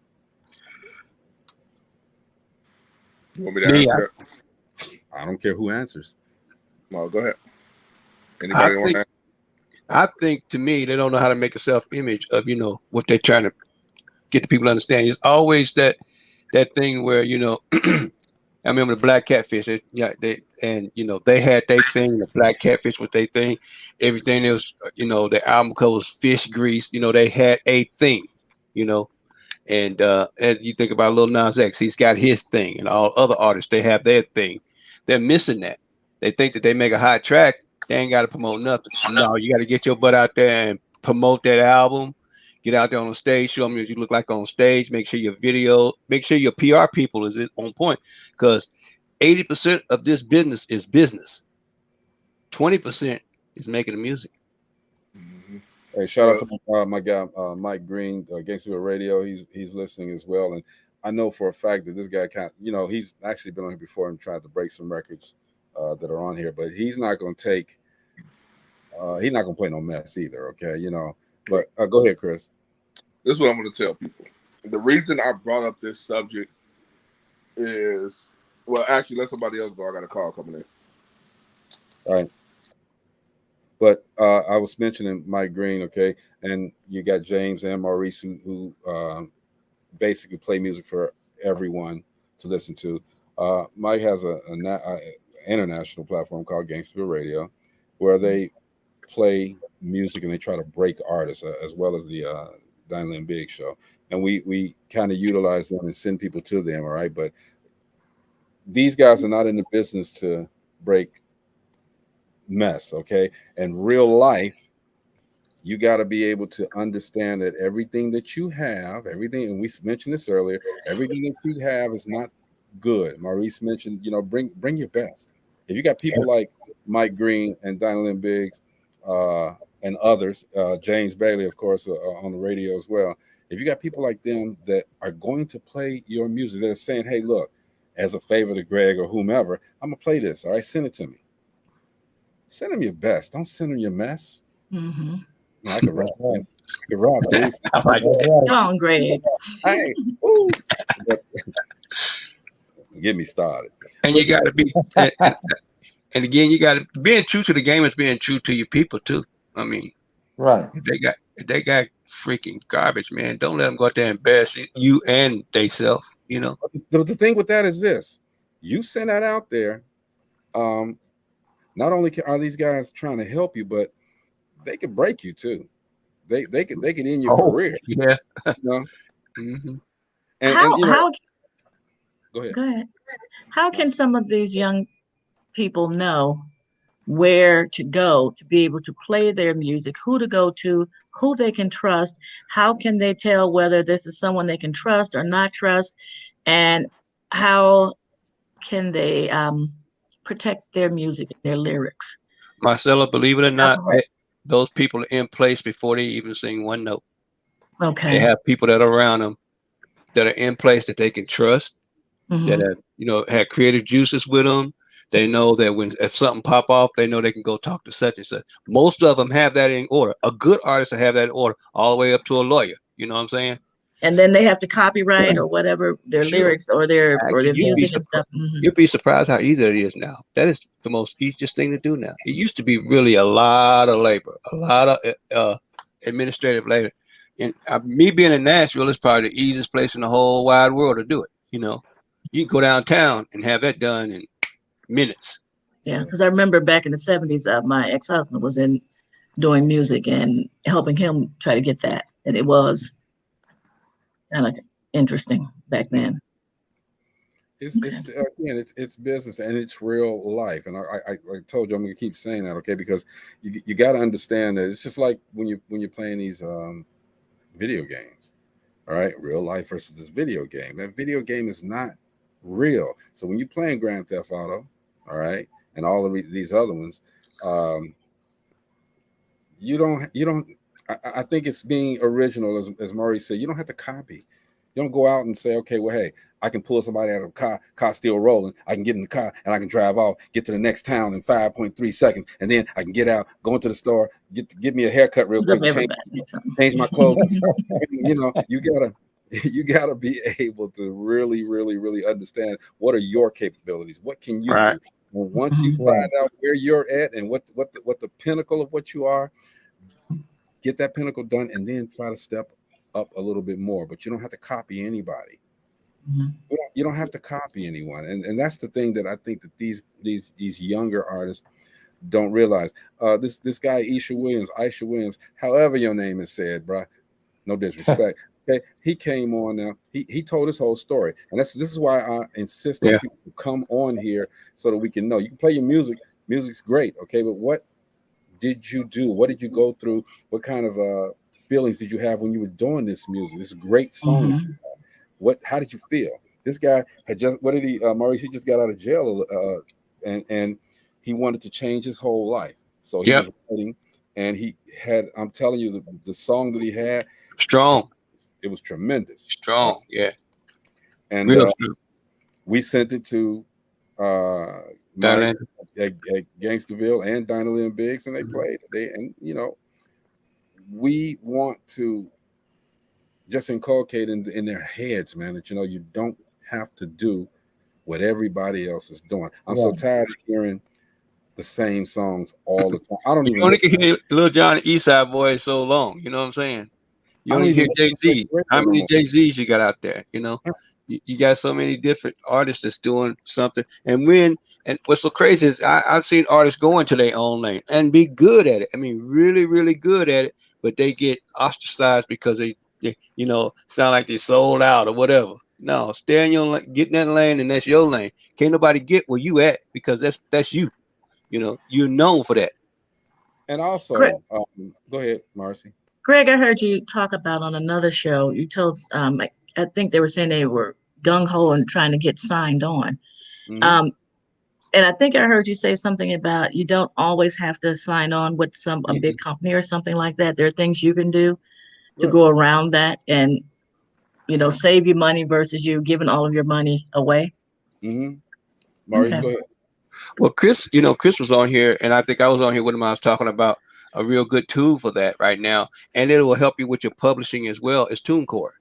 You want me to answer? I don't care who answers. No, go ahead. Anybody want to? I think, to me, they don't know how to make a self-image of, you know, what they're trying to get the people to understand. It's always that thing where, you know, I remember the Black Catfish. They had their thing. The Black Catfish was their thing. Everything else, you know, the album cover was fish grease. You know, they had a thing, you know. And you think about Lil Nas X, he's got his thing, and all other artists, they have their thing. They're missing that. They think that they make a hot track, they ain't got to promote nothing. No, you got to get your butt out there and promote that album. Get out there on the stage, show them what you look like on stage. Make sure your video, make sure your PR people is on point, because 80% of this business is business. 20% is making the music. Mm-hmm. Hey, shout out to my guy Mike Green, Gangster Radio. He's listening as well, and I know for a fact that this guy he's actually been on here before and tried to break some records that are on here, but he's not going to take. He's not going to play no mess either. Okay, you know. But go ahead, Chris. This is what I'm going to tell people. The reason I brought up this subject is, well, actually, let somebody else go. I got a call coming in. All right. But I was mentioning Mike Green, okay, and you got James and Maurice who basically play music for everyone to listen to. Mike has a international platform called Gangster Radio, where they play music and they try to break artists as well as the Daniel and Big show, and we kind of utilize them and send people to them. All right, but these guys are not in the business to break mess. Okay, in real life, you got to be able to understand that everything that you have, everything, and we mentioned this earlier, everything that you have is not good. Maurice mentioned, you know, bring your best. If you got people like Mike Green and Daniel Biggs and others, James Bailey, of course, on the radio as well. If you got people like them that are going to play your music, they're saying, hey, look, as a favor to Greg or whomever, I'm going to play this. All right, send it to me. Send them your best. Don't send them your mess. Mm-hmm. No, I could rap. I could rap, dude. Come on, Greg. Hey, ooh. Get me started. And you got to be, and again, you got to being true to the game is being true to your people too. I mean, Right. If they got freaking garbage, man, don't let them go out there and embarrass you and they self, you know. The thing with that is this: you send that out there. Not only are these guys trying to help you, but they could break you too. They could end your career. Yeah. You know? Mm-hmm. And you know, How go ahead. go ahead. How can some of these young people know where to go to be able to play their music, who to go to, who they can trust? How can they tell whether this is someone they can trust or not trust? And how can they protect their music and their lyrics? Marcella, believe it or not, Separate. those people are in place before they even sing one note. They Okay. have people that are around them that are in place that they can trust, that Mhm. have, you know, had creative juices with them. They know that if something pop off, they know they can go talk to such and such. Most of them have that in order. A good artist will have that in order all the way up to a lawyer. You know what I'm saying? And then they have to copyright or whatever their Sure. lyrics or their Actually, music and stuff. Mhm. you'd be surprised how easy it is now. That is the most easiest thing to do now. It used to be really a lot of labor, a lot of administrative labor. And me being in Nashville is probably the easiest place in the whole wide world to do it. You know, you can go downtown and have that done in minutes. Yeah, because I remember back in the 70s, my ex-husband was in doing music and helping him try to get that. And it was kind of interesting back then. It's again, it's business and it's real life. And I told you I'm gonna keep saying that, okay? Because you got to understand that it's just like when you're playing these video games. All right, real life versus this video game. That video game is not real. So when you're playing Grand Theft Auto, all right, and all of these other ones, you don't. I think it's being original, as Murray said. You don't have to copy. You don't go out and say, okay, well, hey, I can pull somebody out of a car still rolling. I can get in the car and I can drive off, get to the next town in 5.3 seconds, and then I can get out, go into the store, get me a haircut real quick, change my clothes. You know, you gotta be able to really, really, really understand what are your capabilities. What can you Right. do? Well, once you find out where you're at and what the pinnacle of what you are, get that pinnacle done, and then try to step up a little bit more. But you don't have to copy anybody. You don't have to copy anyone, and that's the thing that I think that these younger artists don't realize. This guy Isha Williams, however your name is said, bruh, no disrespect. Okay, he came on now. He told his whole story, and this is why I insist on people to come on here so that we can know. You can play your music. Music's great, okay, but what did you do? What did you go through? What kind of feelings did you have when you were doing this music? This great song. How did you feel? This guy had just, what did he, Maurice, he just got out of jail, and he wanted to change his whole life. So he was writing, and he had, I'm telling you, the song that he had, strong. It was tremendous. Strong, yeah. And we sent it to Mike at Gangsterville and Dinah Lynn Biggs, and they played. And you know, we want to just inculcate in their heads, man, that you know, you don't have to do what everybody else is doing. I'm so tired of hearing the same songs all the time. I don't even hear Lil Jon and Eastside Boys so long. You know what I'm saying? You only hear Jay-Z. How many Jay-Z's you got out there? You know, you got so many different artists that's doing something. And what's so crazy is I've seen artists go into their own lane and be good at it. I mean, really, really good at it, but they get ostracized because they you know, sound like they sold out or whatever. No, stay in your lane, get in that lane, and that's your lane. Can't nobody get where you at because that's you. You know, you're known for that. And also, go ahead, Marcy. Greg, I heard you talk about on another show. You told, I think they were saying they were gung ho and trying to get signed on. And I think I heard you say something about you don't always have to sign on with a big company or something like that. There are things you can do to go around that and, you know, save you money versus you giving all of your money away. Maurice, go ahead. Well, Chris was on here, and I think I was on here with him. I was talking about a real good tool for that right now, and it will help you with your publishing as well. Is TuneCore.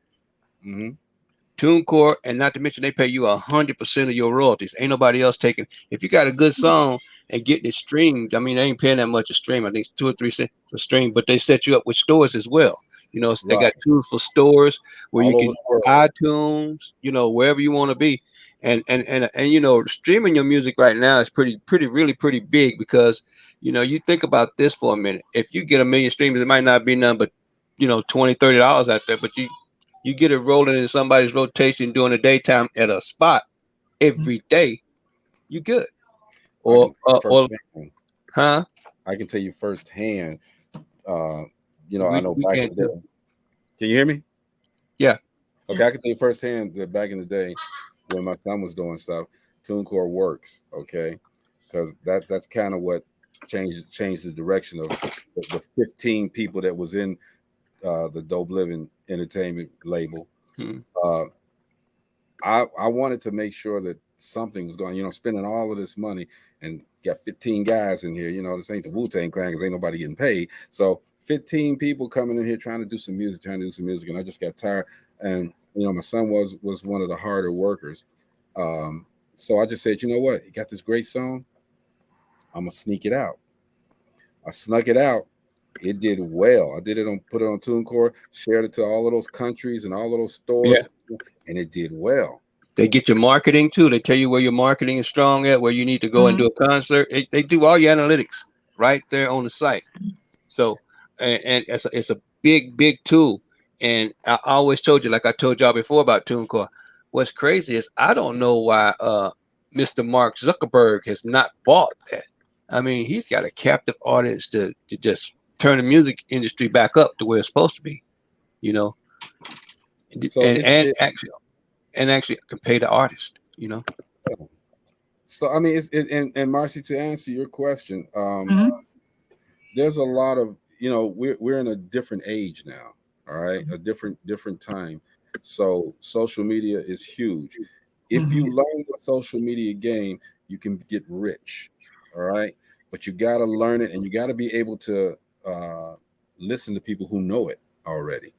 TuneCore, and not to mention they pay you 100% of your royalties. Ain't nobody else taking. If you got a good song and getting it streamed. I mean, they ain't paying that much a stream. I think it's 2 or 3 cents a stream, but they set you up with stores as well. You know, so they got tools for stores where All you over can the world. iTunes, you know, wherever you want to be. And you know, streaming your music right now is really pretty big, because, you know, you think about this for a minute. If you get 1 million streams, it might not be none but, you know, $20, $30 out there, but you get it rolling in somebody's rotation during the daytime at a spot every day, you good. Or huh? I can tell you firsthand. You know, We- I know we back in can't the day. Can you hear me? Yeah. Okay, I can tell you firsthand that back in the day when my son was doing stuff, TuneCore works. Okay, because that's kind of what changed the direction of the 15 people that was in the Dope Living Entertainment label. I wanted to make sure that something was going. You know, spending all of this money and got 15 guys in here. You know, this ain't the Wu-Tang Clan because ain't nobody getting paid. So 15 people coming in here trying to do some music, and I just got tired. And you know, my son was one of the harder workers. So I just said, you know what? You got this great song. I'm gonna sneak it out. I snuck it out. It did well. I put it on TuneCore, shared it to all of those countries and all of those stores, and it did well. They get your marketing too. They tell you where your marketing is strong at, where you need to go and do a concert. They do all your analytics right there on the site. So, and it's a big tool. And I always told you, like I told y'all before about TuneCore, what's crazy is I don't know why Mr. Mark Zuckerberg has not bought that. I mean, he's got a captive audience to just turn the music industry back up to where it's supposed to be, you know. So actually can pay the artist, you know. So I mean, and Marcy, to answer your question, there's a lot of, you know, we're in a different age now, all right, a different time. So social media is huge. If you learn the social media game, you can get rich, all right. But you got to learn it, and you got to be able to listen to people who know it already.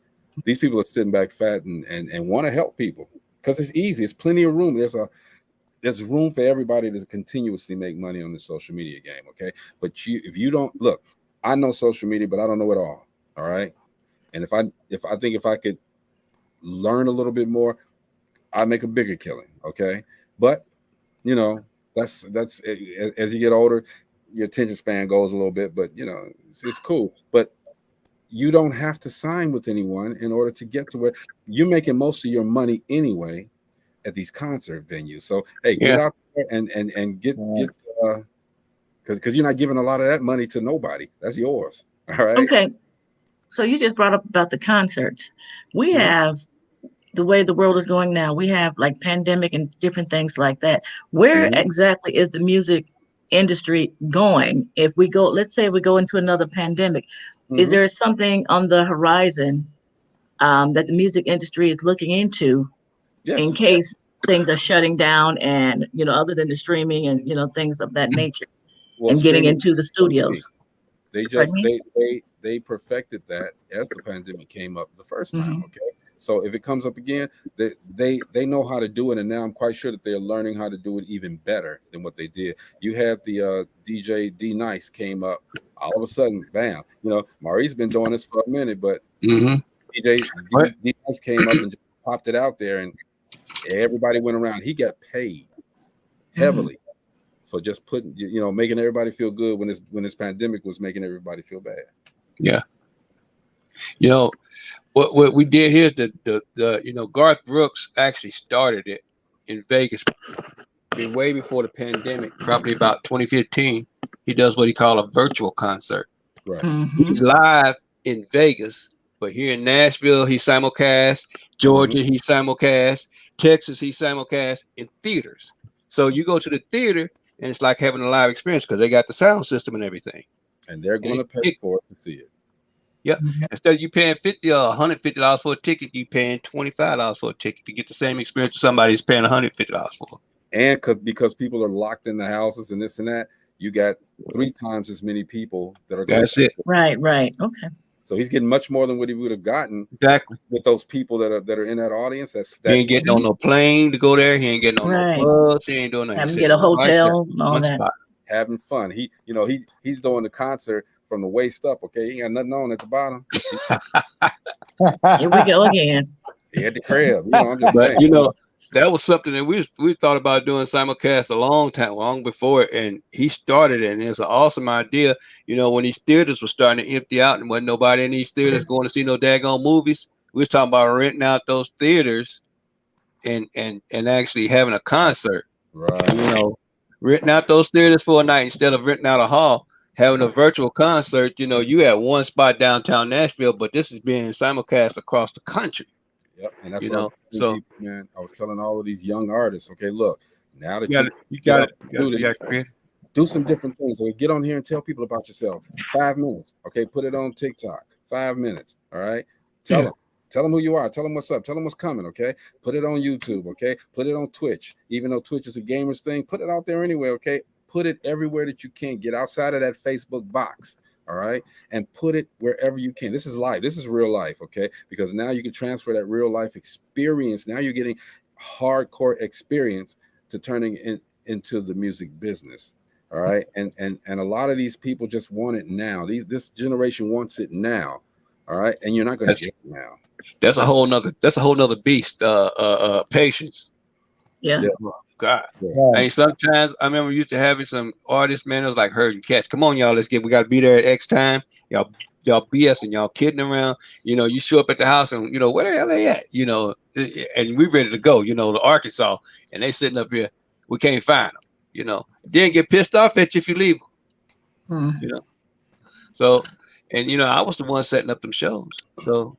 These people are sitting back fat and want to help people because it's easy. It's plenty of room. There's room for everybody to continuously make money on the social media game. Okay. But if you don't look, I know social media, but I don't know it all. All right. And if I could learn a little bit more, I'd make a bigger killing. Okay. But you know, that's as you get older, your attention span goes a little bit, but you know, it's cool. But you don't have to sign with anyone in order to get to where you're making most of your money anyway at these concert venues. So hey, get out there and get because you're not giving a lot of that money to nobody. That's yours. All right. Okay. So you just brought up about the concerts. We have the way the world is going now. We have like pandemic and different things like that. Where exactly is the music industry going? If we go, let's say we go into another pandemic, is there something on the horizon that the music industry is looking into in case things are shutting down and, you know, other than the streaming and, you know, things of that nature, and getting into the studios? They just they perfected that as the pandemic came up the first time. Okay. So if it comes up again, they know how to do it, and now I'm quite sure that they're learning how to do it even better than what they did. You have the DJ D Nice came up, all of a sudden, bam. You know, Maurice been doing this for a minute, but DJ D Nice came up and just popped it out there, and everybody went around. He got paid heavily for just putting, you know, making everybody feel good when this pandemic was making everybody feel bad. Yeah. You know, what we did here is the you know, Garth Brooks actually started it in Vegas way before the pandemic, probably about 2015. He does what he call a virtual concert. Right. He's live in Vegas, but here in Nashville, he simulcast. Georgia, he simulcast. Texas, he simulcast in theaters. So you go to the theater, and it's like having a live experience because they got the sound system and everything. And they're going to pay for it to see it. Yep. Instead of you paying $50 or $150 for a ticket, you paying $25 for a ticket to get the same experience somebody is paying $150 for. And because people are locked in the houses and this and that, you got 3 times as many people that are. That's it. Right. Okay. So he's getting much more than what he would have gotten with those people that are in that audience. He ain't getting on no plane to go there. He ain't getting on no bus. He ain't doing nothing. Having to get a hotel, all that. Spot. having fun. He's doing the concert from the waist up. Okay, he ain't got nothing on at the bottom. Here we go again. He at the crib. I'm just But saying. that was something that we thought about doing simulcast a long before, and he started it, and it's an awesome idea. When these theaters were starting to empty out and wasn't nobody in these theaters going to see no daggone movies, we was talking about renting out those theaters and actually having a concert. Right. Renting out those theaters for a night instead of renting out a hall, having a virtual concert. You had one spot downtown Nashville, but this is being simulcast across the country. Yep, and that's what so people, man. I was telling all of these young artists, okay, look, now that you got to do some different things. Okay, get on here and tell people about yourself. 5 minutes, okay. Put it on TikTok. 5 minutes, all right. Tell them who you are. Tell them what's up. Tell them what's coming. Okay. Put it on YouTube. Okay. Put it on Twitch. Even though Twitch is a gamers thing, put it out there anyway. Okay. Put it everywhere that you can. Get outside of that Facebook box. All right. And put it wherever you can. This is life. This is real life. Okay. Because now you can transfer that real life experience. Now you're getting hardcore experience to turning into the music business. All right. And a lot of these people just want it now. This generation wants it now. All right. And you're not going to get it now. That's a whole nother beast. Patience. Yeah. God. Yeah. And sometimes I remember used to having some artists, man, it was like herding cats. Come on, y'all, we got to be there at X time. Y'all BSing, y'all kidding around. You show up at the house and where the hell they at? And we ready to go. To Arkansas, and they sitting up here. We can't find them. Then get pissed off at you if you leave them. So, and I was the one setting up them shows. So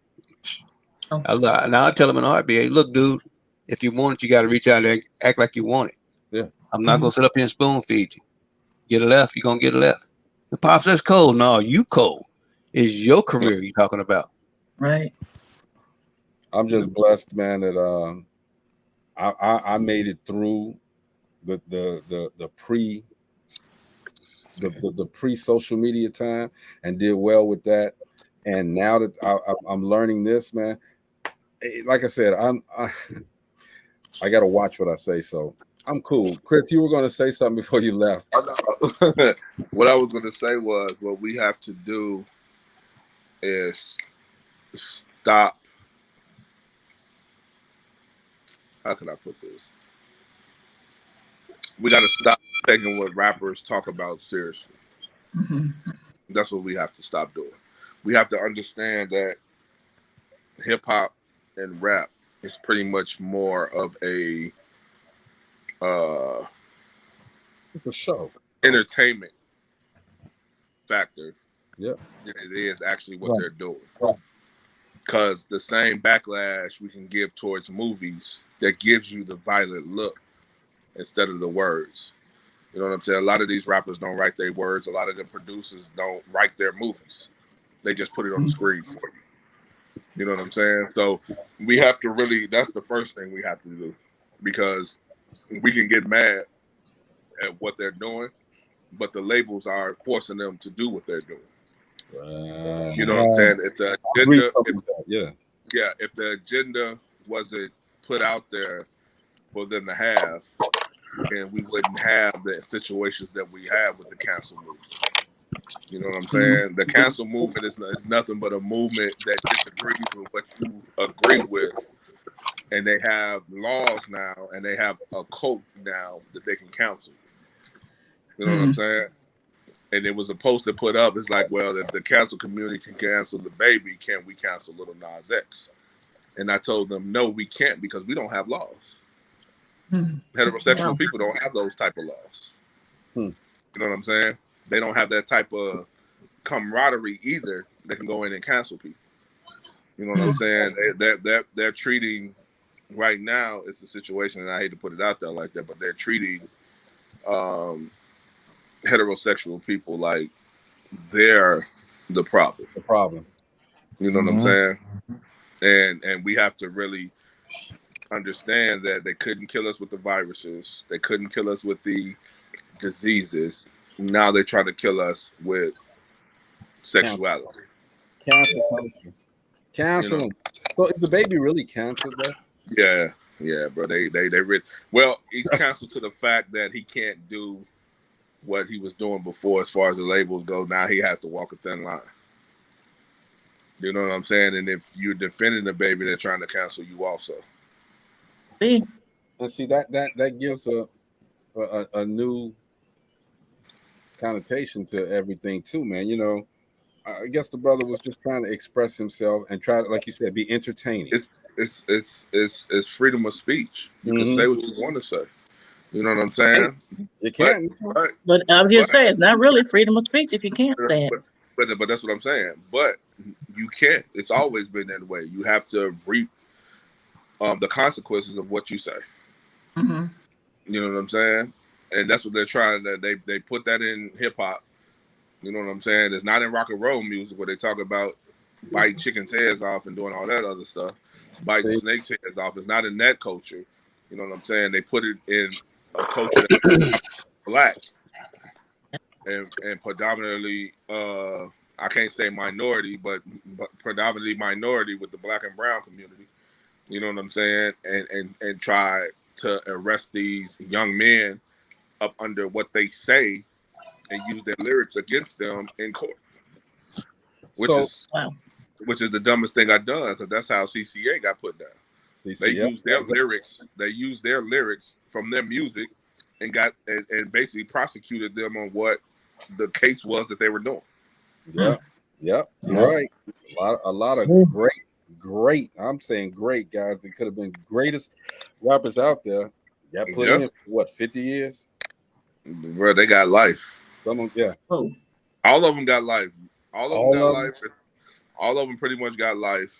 now I tell them in a heartbeat, hey, look, dude, if you want it, you got to reach out and act like you want it. Yeah. I'm not going to sit up here and spoon feed you. Get a left, you're going to get a left. The Pops, that's cold. No, you cold. It's your career you're talking about. Right. I'm just blessed, man, that I made it through the pre social media time and did well with that. And now that I'm learning this, man, like I said, I got to watch what I say. So I'm cool. Chris, you were going to say something before you left. What I was going to say was what we have to do is stop. How can I put this? We got to stop taking what rappers talk about seriously. Mm-hmm. That's what we have to stop doing. We have to understand that hip hop and rap is pretty much more of a it's a show, entertainment factor. Yeah, than it is actually what they're doing. Because the same backlash we can give towards movies that gives you the violent look instead of the words. You know what I'm saying? A lot of these rappers don't write their words. A lot of the producers don't write their movies. They just put it on the screen for you. You know what I'm saying? So we have to really, that's the first thing we have to do, because we can get mad at what they're doing, but the labels are forcing them to do what they're doing. You know what I'm saying? If the agenda, if the agenda wasn't put out there for them to have, then we wouldn't have the situations that we have with the cancel movement. You know what I'm saying? The cancel movement is nothing but a movement that disagrees with what you agree with, and they have laws now, and they have a code now that they can cancel. You know what I'm saying? And it was a post that put up. It's like, well, if the cancel community can cancel the baby, can we cancel Little Nas X? And I told them, no, we can't, because we don't have laws. Heterosexual people don't have those type of laws. You know what I'm saying? They don't have that type of camaraderie either. They can go in and cancel people. You know what I'm saying? They're treating right now. It's a situation, and I hate to put it out there like that, but they're treating heterosexual people like they're the problem. The problem. You know what I'm saying? And we have to really understand that they couldn't kill us with the viruses. They couldn't kill us with the diseases. Now they're trying to kill us with sexuality. Cancel. You know? So is the baby really canceled though? Yeah, bro. They really, well, he's canceled to the fact that he can't do what he was doing before as far as the labels go. Now he has to walk a thin line. You know what I'm saying? And if you're defending the baby, they're trying to cancel you also. See? And see that gives a new connotation to everything too, man. You know, I guess the brother was just trying to express himself and try to, like you said, be entertaining. It's freedom of speech. You can say what you want to say. You know what I'm saying? You can. But I was just saying, it's not really freedom of speech if you can't say it. But that's what I'm saying. But you can't. It's always been that way. You have to reap the consequences of what you say. Mm-hmm. You know what I'm saying? And that's what they're trying to. They put that in hip hop. You know what I'm saying? It's not in rock and roll music where they talk about biting chickens' heads off and doing all that other stuff. Biting snakes' heads off. It's not in that culture. You know what I'm saying? They put it in a culture that's black and predominantly, I can't say minority, but predominantly minority with the black and brown community. You know what I'm saying? And try to arrest these young men up under what they say and use their lyrics against them in court, which is the dumbest thing I've done, because that's how CCA got put down. They used their lyrics. They used their lyrics from their music and got and basically prosecuted them on what the case was that they were doing. Yep. You're right. A lot of great. I'm saying great guys that could have been greatest rappers out there. Got put in what 50 years. Bro, they got life. Some of them, all of them got life. All of them got life. All of them pretty much got life.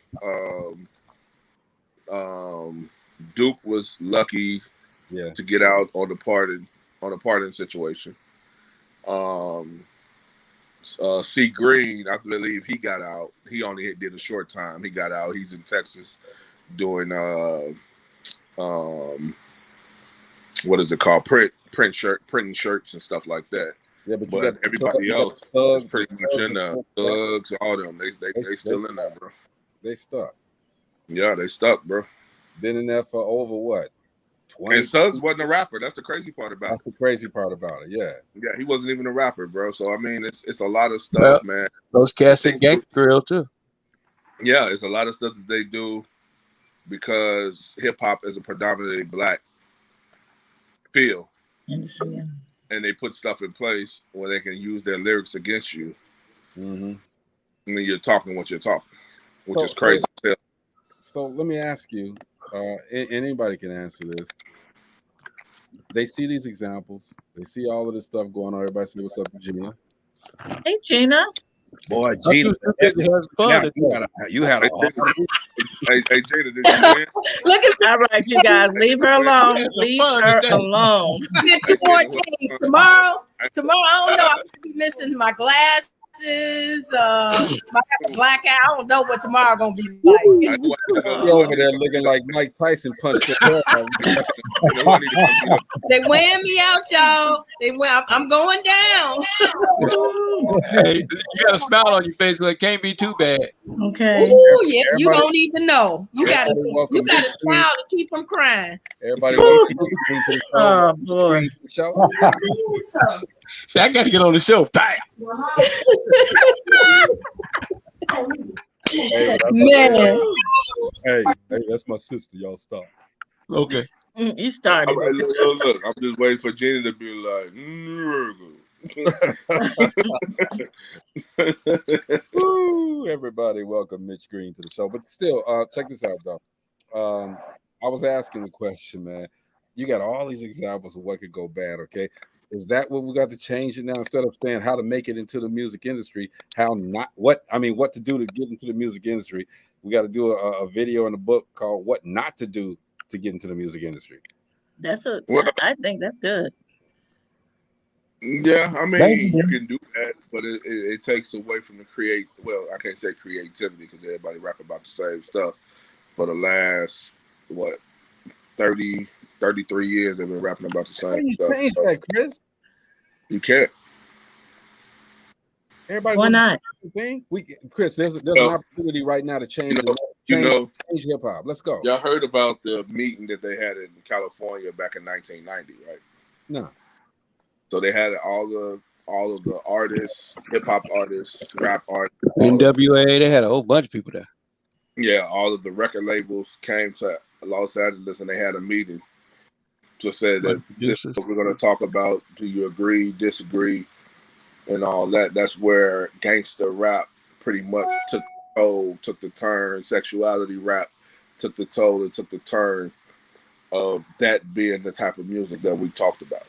Duke was lucky to get out on the pardon situation. C. Green, I believe he got out. He only did a short time. He got out. He's in Texas doing what is it called? Printing shirts and stuff like that. Yeah, but you got everybody else is pretty much in there. Thugs, all them. They still in there, bro. They stuck. Yeah, they stuck, bro. Been in there for over what? 20. And Suggs wasn't a rapper. That's the crazy part about it. That's the crazy part about it. Yeah. Yeah, he wasn't even a rapper, bro. So I mean, it's a lot of stuff, man. Those cats in Gang Grill too. Yeah, it's a lot of stuff that they do because hip hop is a predominantly black field. And they put stuff in place where they can use their lyrics against you. Mm-hmm. I mean, you're talking what you're talking, which is crazy. So let me ask you, anybody can answer this. They see these examples. They see all of this stuff going on. Everybody say, what's up to Gina? Hey, Gina. Boy, Gina. You had a Hey, Gina, did you win? Look at all right, you guys, leave her alone. Leave her alone. Get 2 more days. Tomorrow, I don't know. I'm gonna be missing my glasses. Might have a blackout. I don't know what tomorrow gonna be like. You're over there looking like Mike Tyson punched the head. They wearing me out, y'all. I'm going down. Hey, you got a smile on your face, so it can't be too bad. Okay. Ooh, yeah, you don't even know. You gotta smile to keep from crying. Everybody, oh boy. See, I got to get on the show. Bam. Hey, that's my sister. Y'all stop. Okay. You started. Right, look, I'm just waiting for Jenny to be like, Woo, everybody, welcome Mitch Green to the show. But still, check this out, though. I was asking the question, man. You got all these examples of what could go bad, okay? Is that what we got to change it now? Instead of saying how to make it into the music industry, what to do to get into the music industry, we got to do a video in a book called What Not to Do to Get into the Music Industry. I think that's good. Yeah, I mean, you can do that, but it takes away from the I can't say creativity because everybody rap about the same stuff for the last, 33 years they've been rapping about the same stuff. Change that, Chris. You can't. Everybody, why not? Chris, there's an opportunity right now to change hip hop. Let's go. Y'all heard about the meeting that they had in California back in 1990, right? No. So they had all of the artists, hip hop artists, rap artists, NWA, they had a whole bunch of people there. yeah, all of the record labels came to Los Angeles and they had a meeting to say that this is what we're going to talk about. Do you agree, disagree, and all that? That's where gangster rap pretty much took the turn. Sexuality rap took the toll and took the turn of that being the type of music that we talked about.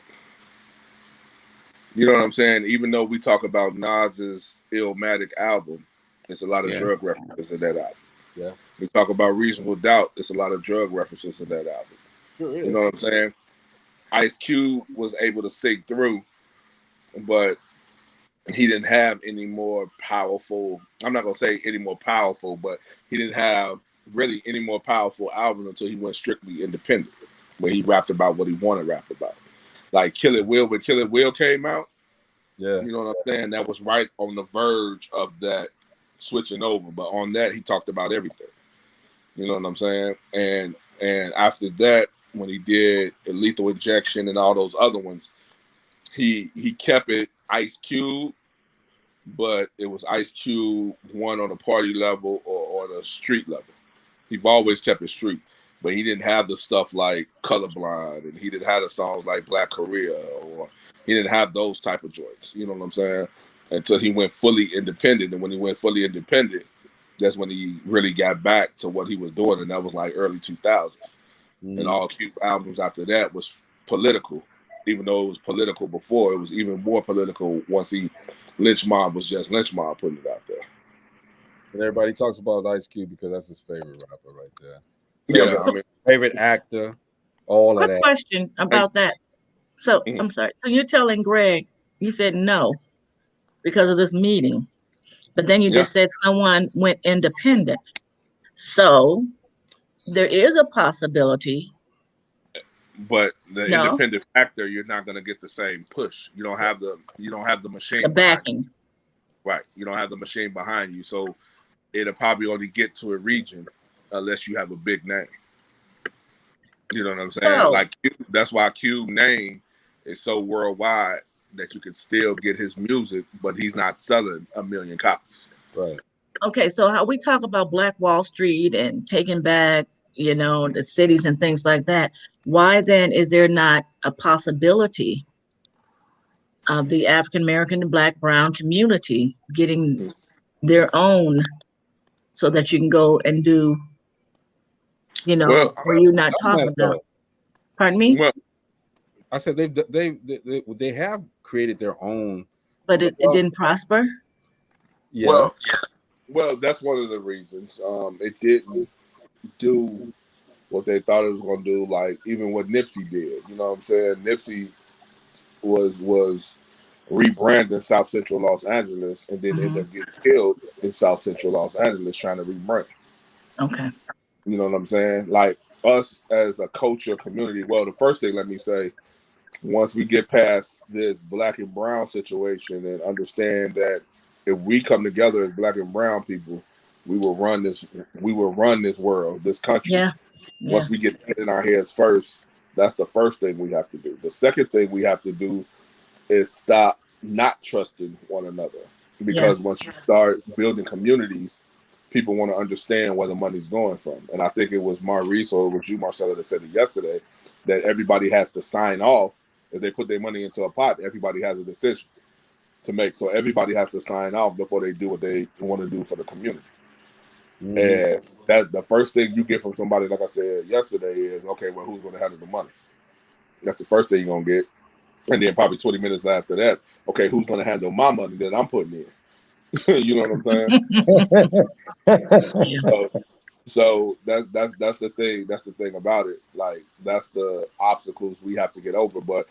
You know what I'm saying? Even though we talk about Nas's Illmatic album, it's a lot of drug references in that album. Yeah. We talk about Reasonable Doubt, it's a lot of drug references in that album. Sure is. You know what I'm saying? Ice Cube was able to sink through, but he didn't have any more powerful, I'm not going to say any more powerful, but he didn't have really any more powerful albums until he went strictly independent, where he rapped about what he wanted to rap about. Like Kill It Will, when Kill It Will came out, yeah, you know what I'm saying? That was right on the verge of that switching over. But on that, he talked about everything. You know what I'm saying? And after that, when he did Lethal Injection and all those other ones, he kept it Ice Cube, but it was Ice Cube one on a party level or on a street level. He's always kept it street, but he didn't have the stuff like Colorblind, and he didn't have the songs like Black Korea, or he didn't have those type of joints. You know what I'm saying? Until he went fully independent, and when he went fully independent, that's when he really got back to what he was doing, and that was like early 2000s. And all Cube albums after that was political. Even though it was political before, it was even more political once Lynch Mob was just Lynch Mob putting it out there. And everybody talks about Ice Cube because that's his favorite rapper right there. Yeah, I mean, favorite actor, all of that. Quick question about that. So I'm sorry. So you're telling Greg, you said no because of this meeting, but then you just said someone went independent. So there is a possibility. But the independent factor, you're not going to get the same push. You don't have the machine. The backing. Right. You don't have the machine behind you. So it'll probably only get to a region unless you have a big name. You know what I'm saying? So, like that's why Cube name is so worldwide that you can still get his music, but he's not selling 1 million copies. Right. Okay, so how we talk about Black Wall Street and taking back, the cities and things like that. Why then is there not a possibility of the African American and Black Brown community getting their own, so that you can go and do, where you're not talking about? Pardon me? Well, I said they have created their own, but it didn't prosper. Yeah. Well, that's one of the reasons. It didn't do what they thought it was going to do. Like even what Nipsey did, you know what I'm saying? Nipsey was rebranding South Central Los Angeles and then ended up getting killed in South Central Los Angeles trying to rebrand. Okay. You know what I'm saying? Like us as a culture community. Well, the first thing, let me say, once we get past this Black and brown situation and understand that if we come together as Black and brown people, we will run this world, this country. Yeah. Once we get that in our heads first, that's the first thing we have to do. The second thing we have to do is stop not trusting one another. Because once you start building communities, people want to understand where the money's going from. And I think it was Maurice or it was you, Marcella, that said it yesterday, that everybody has to sign off. If they put their money into a pot, everybody has a decision to make. So everybody has to sign off before they do what they want to do for the community. And that's the first thing you get from somebody, like I said yesterday, is, okay, well, who's going to handle the money? That's the first thing you're going to get. And then probably 20 minutes after that, okay, who's going to handle my money that I'm putting in? You know what I'm saying? So that's the thing. That's the thing about it. Like, that's the obstacles we have to get over. But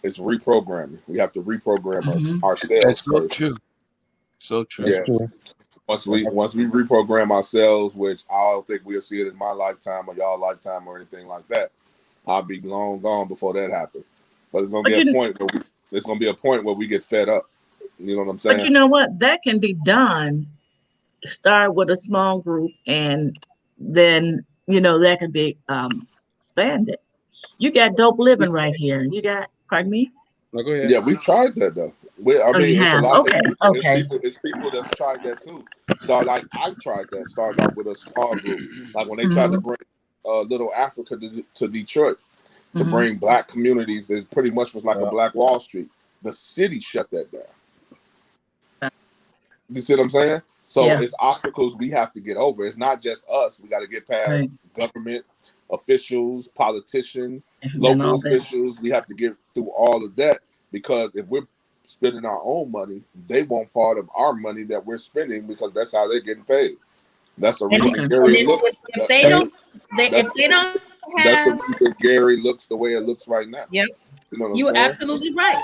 it's reprogramming. We have to reprogram ourselves. That's so first. true. So true. Yeah. Once we reprogram ourselves, which I don't think we'll see it in my lifetime or y'all lifetime or anything like that, I'll be long gone before that happens. But it's gonna be a point where we get fed up. You know what I'm saying? But you know what? That can be done. Start with a small group, and then that could be expanded. You got Dope Living right here. You got, pardon me? No, go ahead. Yeah, we've tried that though. I Oh, mean, you it's a have? lot Okay, of okay. it's people that's tried that too. So like I've tried that. Started off with a small group. Like when they tried to Mm-hmm. bring Little Africa to Detroit to Mm-hmm. bring black communities, that pretty much was like a Black Wall Street. The city shut that down. You see what I'm saying? So Yeah. it's obstacles we have to get over. It's not just us. We got to get past Right. government officials, politicians, And local all that. officials. We have to get through all of that, because if we're spending our own money, they want part of our money that we're spending, because that's how they're getting paid. That's the And reason Okay. Gary looks. if they don't, if they don't That's the have, reason Gary looks the way it looks right now. yep, You know what I'm you're saying? absolutely right.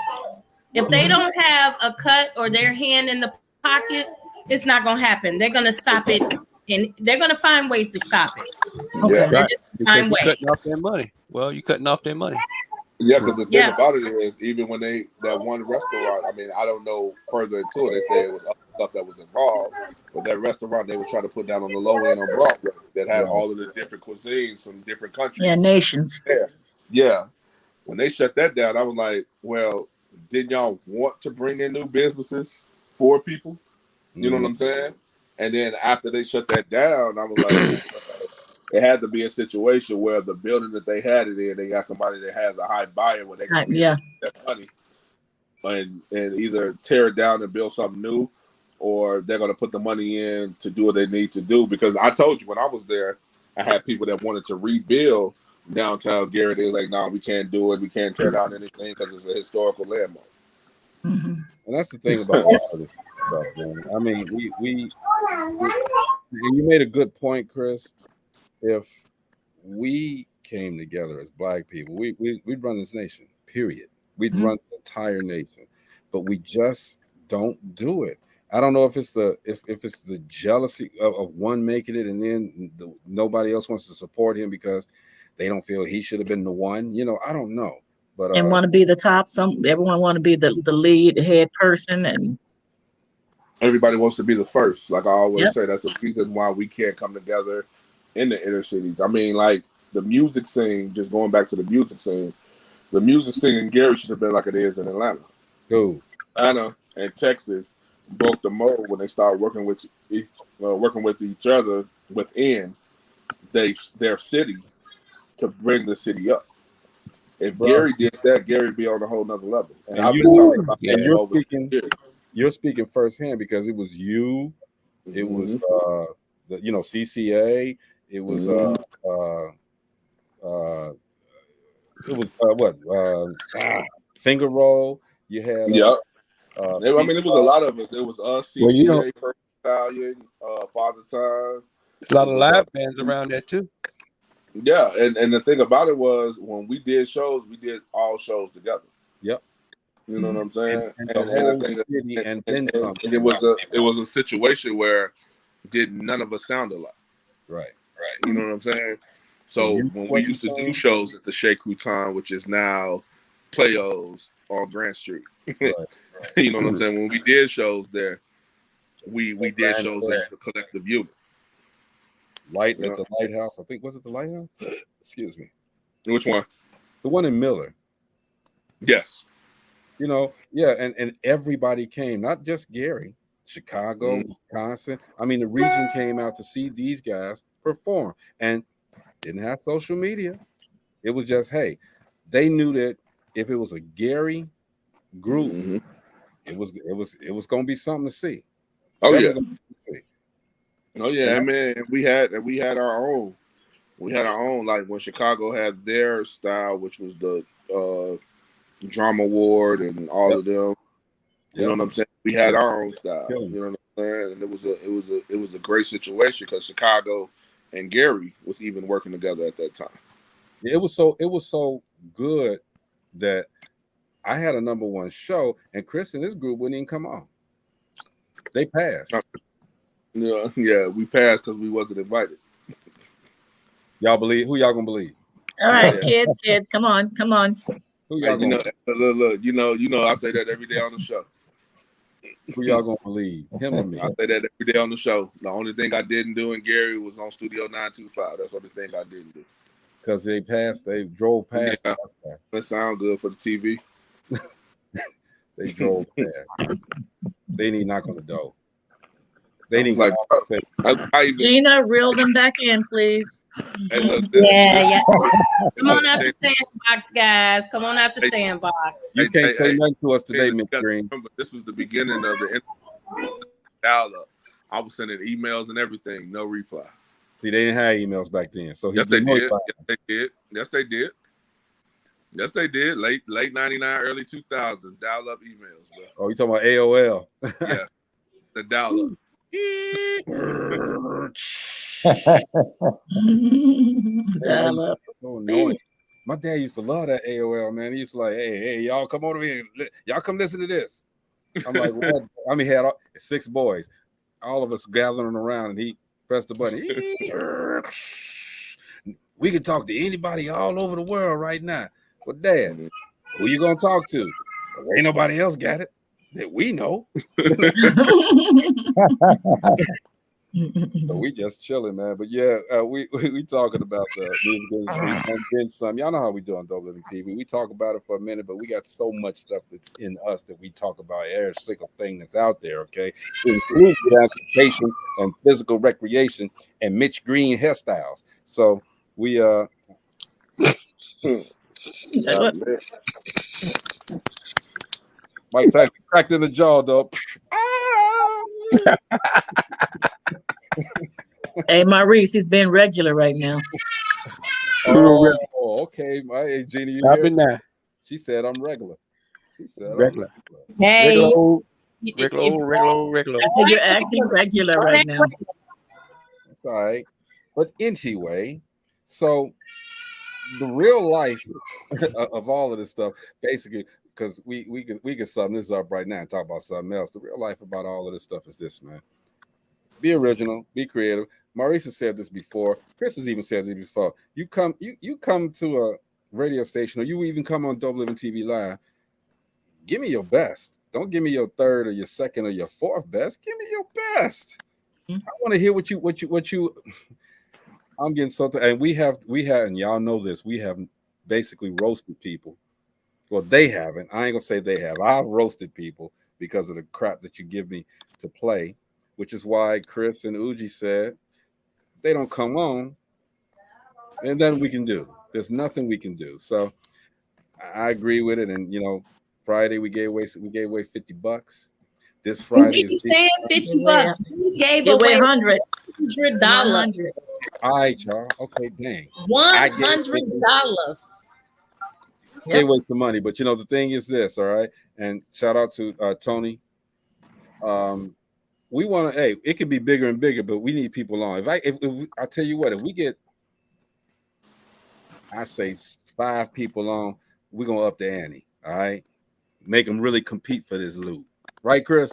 If they don't have a cut or their hand in the pocket, it's not going to happen. They're going to stop it, and they're going to find ways to stop it. Okay. Yeah. They're Right. just Because find you're ways. cutting off their money. Well, you're cutting off their money. Yeah, because the thing Yeah. about it is, even when that one restaurant, I mean, I don't know further into it. They say it was other stuff that was involved, but that restaurant they were trying to put down on the low end on Broadway that had all of the different cuisines from different countries. Yeah, nations. Yeah. When they shut that down, I was like, well, didn't y'all want to bring in new businesses for people? You know what I'm saying? And then after they shut that down, I was like, it had to be a situation where the building that they had it in, they got somebody that has a high buyer where they can be able to get that money and either tear it down and build something new, or they're going to put the money in to do what they need to do. Because I told you when I was there, I had people that wanted to rebuild downtown Gary. They were like, no, we can't do it. We can't tear down anything because it's a historical landmark. Mm-hmm. And that's the thing about a lot of this stuff, man. I mean, we and you made a good point, Chris. If we came together as black people, we'd run this nation, period. We'd run the entire nation, but we just don't do it. I don't know if it's the jealousy of one making it, and then nobody else wants to support him because they don't feel he should have been the one. You know, I don't know. But And want to be the top. Everyone want to be the lead, the head person, and everybody wants to be the first. Like I always say, that's the reason why we can't come together in the inner cities. I mean, like the music scene, just going back to the music scene in Gary should have been like it is in Atlanta. Go. Atlanta and Texas broke the mold when they started working with each other within their city to bring the city up. If Gary did that, Gary would be on a whole nother level. And I've been talking about that over years. You're speaking firsthand because it was you, it was CCA, it was Finger Roll. You had I mean, it was a lot of us. It was us, CCA, First Battalion, Father Time. A lot of live bands around there too. Yeah, and the thing about it was when we did shows, we did all shows together. Yep. You know what I'm saying? And it was a situation where none of us sound alike. Right. You know what I'm saying? So when we used to do shows at the Shea Crouton, which is now Playos on Grant Street, you know what I'm saying? When we did shows there, we did shows as the collective unit. At the Lighthouse. I think, was it the Lighthouse? Excuse me. Which one? The one in Miller. Yes. You know, and everybody came, not just Gary, Chicago, Wisconsin. I mean, the region came out to see these guys perform and didn't have social media. It was just, hey, they knew that if it was a Gary group, it was going to be something to see. Oh yeah. Oh yeah, I mean, we had our own. We had our own, like when Chicago had their style, which was the Drama Ward and all of them. You know what I'm saying? We had our own style. You know what I'm saying? And it was a great situation because Chicago and Gary was even working together at that time. It was so good that I had a #1 show, and Chris and his group wouldn't even come on. They passed. Yeah, we passed because we wasn't invited. Y'all believe? Who y'all gonna believe? All right, kids, come on. Who y'all gonna look, you know, I say that every day on the show. Who y'all gonna believe? Him or me? I say that every day on the show. The only thing I didn't do in Gary was on Studio 925. That's the only thing I didn't do. Because they drove past. Yeah, that sound good for the TV. They drove fast. They need knock on the door. They I'm didn't like, call and say, I even, Gina, reel them back in, please. hey, look, Yeah. Come look, on out the sandbox, guys. Come on out the sandbox. you can't say nothing to us today, Taylor, Miss you gotta Green. remember, this was the beginning of the dial-up. I was sending emails and everything, no reply. See, they didn't have emails back then, so Yes, they did. Yes, they did. Yes, they did. Yes, they did. Late 99, early 2000s, dial-up emails, bro. Oh, you talking about AOL? Yeah, the dial-up. Dial up. So annoying. My dad used to love that AOL, man. He used to like, hey, y'all come over here. Y'all come listen to this. I'm like, what? I mean, he had 6 boys, all of us gathering around, and he pressed the button. We can talk to anybody all over the world right now. But Dad, who you gonna talk to? Well, ain't nobody else got it that we know. So we just chilling, man. But yeah, we talking about the music industry and then some. Y'all know how we do on DopelivenTV. We talk about it for a minute, but we got so much stuff that's in us that we talk about every single thing that's out there. Okay, it includes transportation and physical recreation and Mitch Green hairstyles. So we Mike Tyson cracked in the jaw, though. Hey, Maurice, he's being regular right now. Oh, okay. Hey, Jeannie, you I've hear been there. She said I'm regular. She said Regular. Hey, Regular. I said you're acting regular right now. That's all right. But anyway, so the real life of all of this stuff, basically, because we could sum this up right now and talk about something else. The real life about all of this stuff is this, man. Be original, be creative. Maurice has said this before. Chris has even said this before. You come to a radio station, or you even come on DopelivenTV Live. Give me your best. Don't give me your third or your second or your fourth best. Give me your best. I want to hear what you. I'm getting so and we have, and y'all know this. We have basically roasted people. Well, they haven't. I ain't gonna say they have. I've roasted people because of the crap that you give me to play, which is why Chris and Uji said they don't come on, and then we can do. There's nothing we can do. So I agree with it. And Friday we gave away $50. This Friday you said $50. We gave away $100. $100. All right, y'all. Okay, dang. $100. They waste the money, but the thing is this, all right. And shout out to Tony. We want to. Hey, it could be bigger and bigger, but we need people on. If I tell you what, if we get, I say 5 people on, we're gonna up the ante. All right, make them really compete for this loot, right, Chris?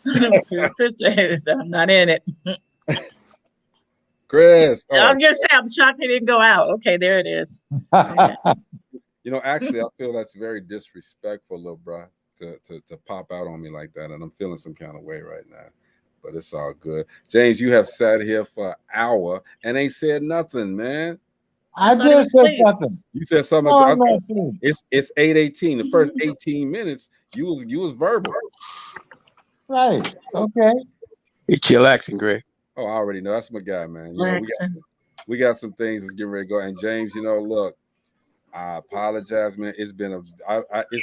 Chris says I'm not in it. Chris, I was gonna say I'm shocked he didn't go out. Okay, there it is. Okay. Actually, I feel that's very disrespectful, little bro, to pop out on me like that, and I'm feeling some kind of way right now. But it's all good. James, you have sat here for an hour and ain't said nothing, man. I did say something. You said something. No, it's 8:18. The first 18 minutes, you was verbal. Right. Okay. It's chillaxing, Greg. Oh, I already know. That's my guy, man. We got some things that's getting ready to go. And James, look, I apologize, man. It's been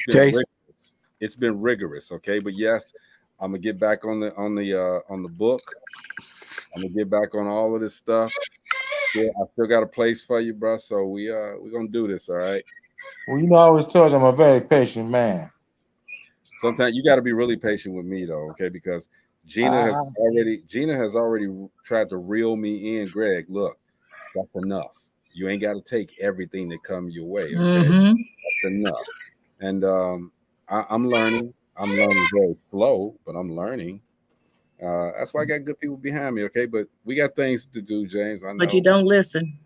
rigorous. It's been rigorous, okay. But yes, I'm gonna get back on the book. I'm gonna get back on all of this stuff. Yeah, I still got a place for you, bro. So we're gonna do this, all right. Well, I always told you I'm a very patient man. Sometimes you got to be really patient with me, though, okay? Because Gina has already tried to reel me in. Greg, look, that's enough. You ain't got to take everything that comes your way, okay? That's enough. And I'm learning. I'm learning very slow, but I'm learning. That's why I got good people behind me, okay? But we got things to do, James. I know. But you don't listen.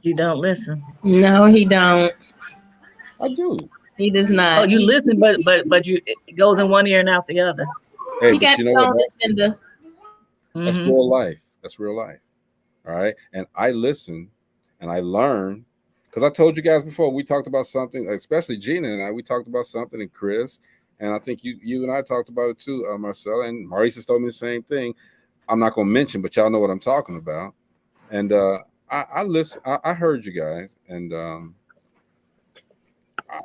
You don't listen. No, he don't. I do. He does not. Oh, you listen, but it goes in one ear and out the other. Hey, he got his own agenda. That's real life. That's real life. All right. And I listen and I learn because I told you guys before, we talked about something, especially Gina and I. We talked about something, and Chris, and I think you and I talked about it too, Marcella, and Maurice has told me the same thing. I'm not going to mention, but y'all know what I'm talking about. And I listen. I heard you guys, and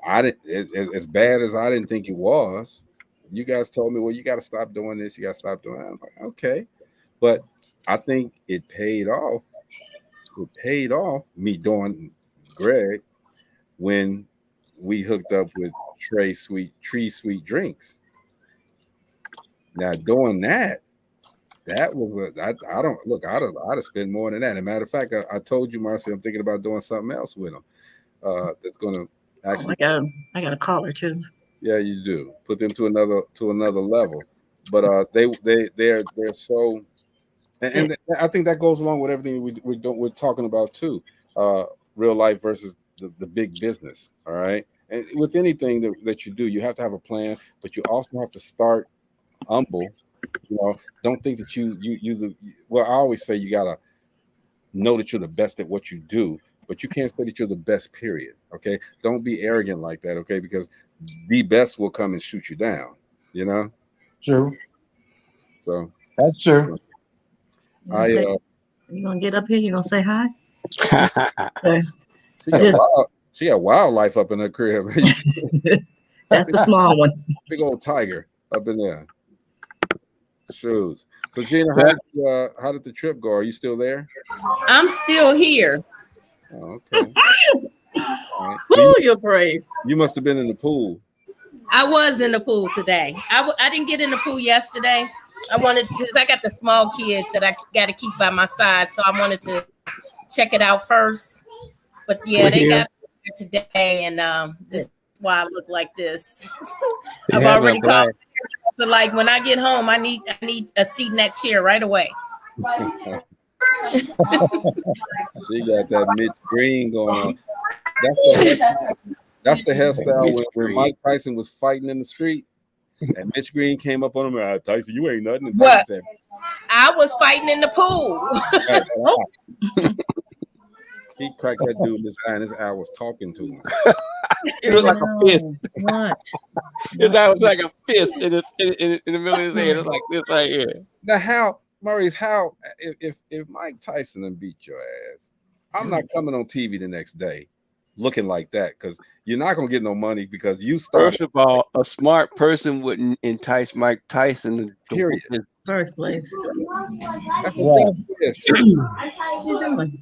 I didn't. As bad as I didn't think it was, you guys told me, well, you got to stop doing this. You got to stop doing that. I'm like, okay, but I think it paid off. It paid off me doing Greg when we hooked up with Tree Sweet Drinks. Now doing that was I don't look. I'd have spent more than that. As a matter of fact, I told you, Marcy, I'm thinking about doing something else with them. That's going to actually. I got a caller too. Yeah, you do put them to another level. But they're so. And I think that goes along with everything we're talking about too. Real life versus the big business. All right. And with anything that you do, you have to have a plan, but you also have to start humble. You know, don't think that well, I always say you gotta know that you're the best at what you do, but you can't say that you're the best, period. Okay. Don't be arrogant like that, okay? Because the best will come and shoot you down, you know? True. So that's true. You gonna get up here? You gonna say hi? She got wildlife up in her crib. That's the small one. Big old tiger up in there. Shoes. So Gina, how did the trip go? Are you still there? I'm still here. Oh, okay. Right. Your praise. You must have been in the pool. I was in the pool today. I didn't get in the pool yesterday. I wanted, because I got the small kids that I got to keep by my side, so I wanted to check it out first. But yeah, they got me today, and this is why I look like this. I've already called. So like when I get home, I need a seat in that chair right away. She got that Mitch Green going on. That's the hairstyle when Mike Tyson was fighting in the street, and Mitch Green came up on him. Tyson, you ain't nothing. And Tyson said, I was fighting in the pool. He cracked that dude in his eye, and his eye was talking to him. It was like a fist. His eye was like a fist in the middle of his head. It was like this right here. Now, Maurice, if Mike Tyson done beat your ass, I'm not coming on TV the next day looking like that, because you're not gonna get no money because you started. First of all, a smart person wouldn't entice Mike Tyson period. First place.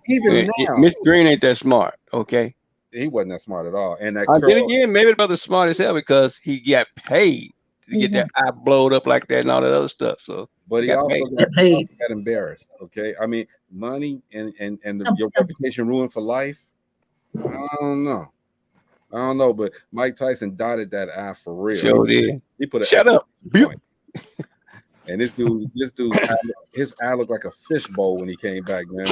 Even now, Mitch Green ain't that smart. Okay, he wasn't that smart at all. And that then again, maybe the brother's smart as hell because he got paid to get that eye blowed up like that and all that other stuff. So, but he also got embarrassed. Okay, I mean, money and your reputation ruined for life. I don't know, but Mike Tyson dotted that eye for real. Sure did. He put shut up. And this dude, his eye looked like a fishbowl when he came back, man.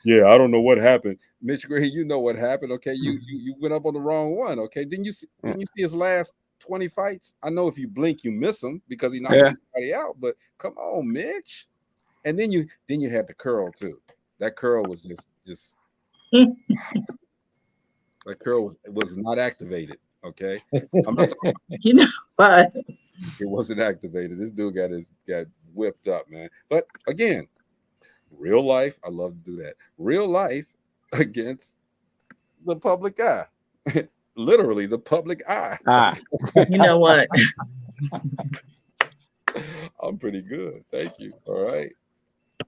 Yeah, I don't know what happened. Mitch Green, you know what happened. Okay, you went up on the wrong one. Okay, didn't you see his last 20 fights? I know if you blink, you miss him because he knocked everybody out. But come on, Mitch. And then you had the curl too. That curl was just that curl was not activated. Okay, I'm not talking but it wasn't activated. This dude got whipped up, man. But again, real life, I love to do that. Real life against the public eye, literally the public eye. You know what? I'm pretty good. Thank you. All right.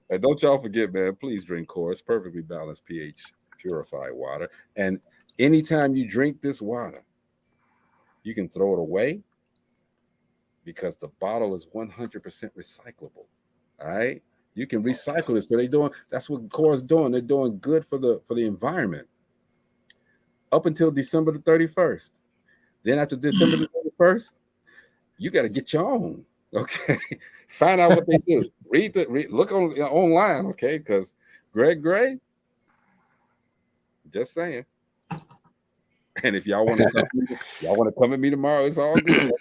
And don't y'all forget, man, please drink Core. It's perfectly balanced pH purified water. And anytime you drink this water, you can throw it away because the bottle is 100% recyclable. All right. You can recycle it. So that's what Core is doing. They're doing good for the environment up until December the 31st. Then after December the 31st, you got to get your own. Okay. Find out what they do. Look online, okay? Because Greg Gray, just saying. And if y'all want to come at me tomorrow, it's all good.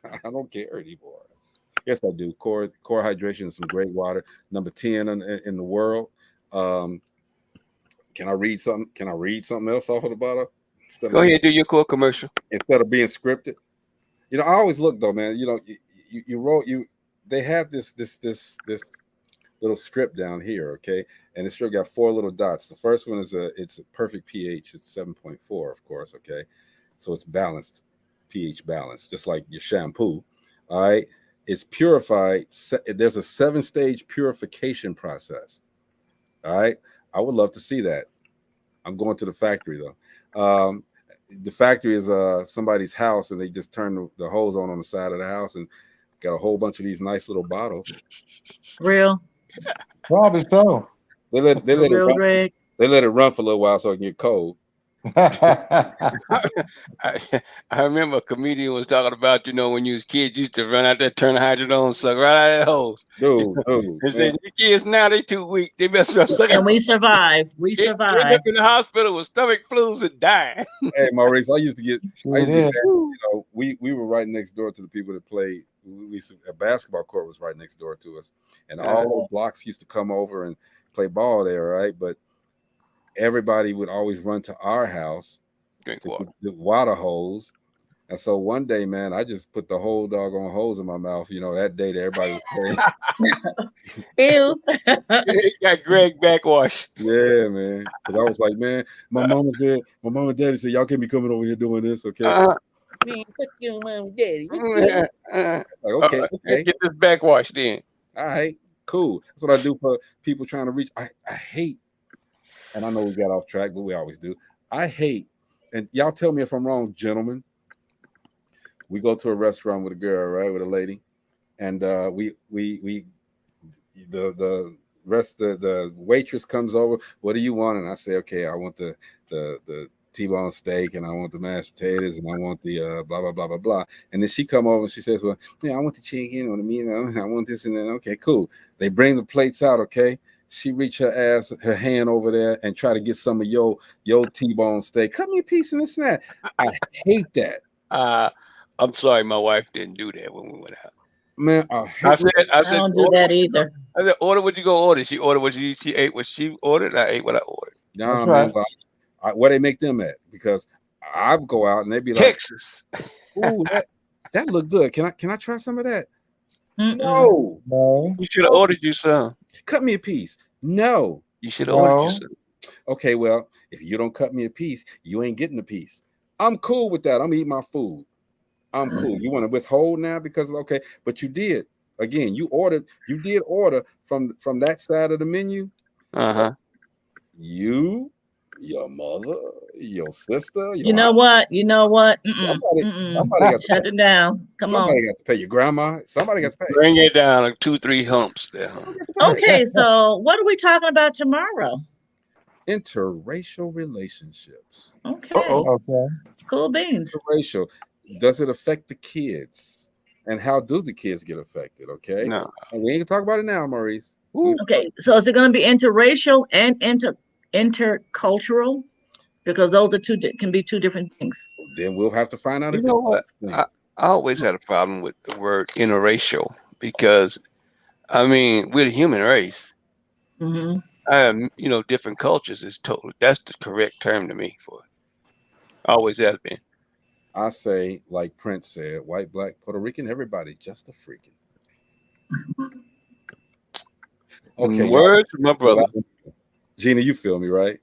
I don't care anymore. Yes, I do. Core hydration is some great water. Number 10 in the world. Can I read something? Can I read something else off of the bottle Go ahead, do your core commercial. instead of being scripted? You know, I always look though, man. You know, you wrote you. They have this little strip down here, okay, and the strip got 4 little dots. The first one is it's a perfect pH. It's 7.4, of course, okay, so it's balanced, pH balanced, just like your shampoo. All right, it's purified. There's a 7-stage purification process. All right, I would love to see that. I'm going to the factory though. The factory is somebody's house, and they just turn the hose on the side of the house and got a whole bunch of these nice little bottles. Real, Probably so. They let it real, run. Greg. They let it run for a little while so it can get cold. I remember a comedian was talking about, you know, when you was kids, you used to run out there, turn the hydrant on, suck right out of that hose. Dude, And say, the kids now, they too weak. They mess around sucking. And we survived. We They end up survived. in the hospital with stomach flus and dying. Hey, Maurice, I used to get Sure did. mad. You know, we were right next door to the people that played. A basketball court was right next door to us, and all the blocks used to come over and play ball there, right? But everybody would always run to our house Drink to water. get the water hose. And so one day, man, I just put the whole doggone hose in my mouth. You know, that day that everybody was playing. Ew. Got Greg backwash. Yeah, man. Because I was like, man, my mama and daddy said, y'all can't be coming over here doing this, okay? Man, fuck your mom and daddy. Like, okay, okay. Get this backwash then. All right, cool. That's what I do for people trying to reach. I hate, and I know we got off track, but we always do. I hate, and y'all tell me if I'm wrong, gentlemen. We go to a restaurant with a girl, right, with a lady, and the waitress comes over. What do you want? And I say, okay, I want the T-bone steak, and I want the mashed potatoes, and I want the blah blah blah blah blah. And then she come over and she says, well, yeah, I want the chicken or the meat, and I want this and then. Okay, cool. They bring the plates out. Okay, she reach her hand over there and try to get some of your T-bone steak. Cut me a piece of this and that. I hate that. I'm sorry, my wife didn't do that when we went out. Man, I said, I don't do that either. I said, order what you go order. She ordered what she ate what she ordered. I ate what I ordered. Nah, That's man, where they make them at? Because I go out and they be like, Texas. ooh, that look good. Can I try some of that? Mm-mm. No. No. You should have ordered you some. Cut me a piece. No. You should have ordered No. you some. Okay, well, if you don't cut me a piece, you ain't getting a piece. I'm cool with that. I'm eating my food. I'm cool. You want to withhold now because okay, but you did. Again, you did order from that side of the menu. Uh-huh. So you, your mother, your sister, You know what? Mm-mm. somebody got Shut it down. Come on. somebody got to pay. Your grandma, somebody got to pay. Bring it down like 2-3 humps there. Okay, so what are we talking about tomorrow? Interracial relationships. Okay, Okay. cool beans. Interracial. Does it affect the kids? And how do the kids get affected? Okay. No. And we ain't gonna talk about it now, Maurice. Okay, so is it going to be interracial and intercultural? Because those are can be two different things. Then we'll have to find out. You know what? Yeah. I always had a problem with the word interracial because, I mean, we're the human race. Mm-hmm. Different cultures is totally, that's the correct term to me for it. Always has been. I say, like Prince said, white, black, Puerto Rican, everybody, just a freaking. Okay. Words from my brother. Gina, you feel me, right?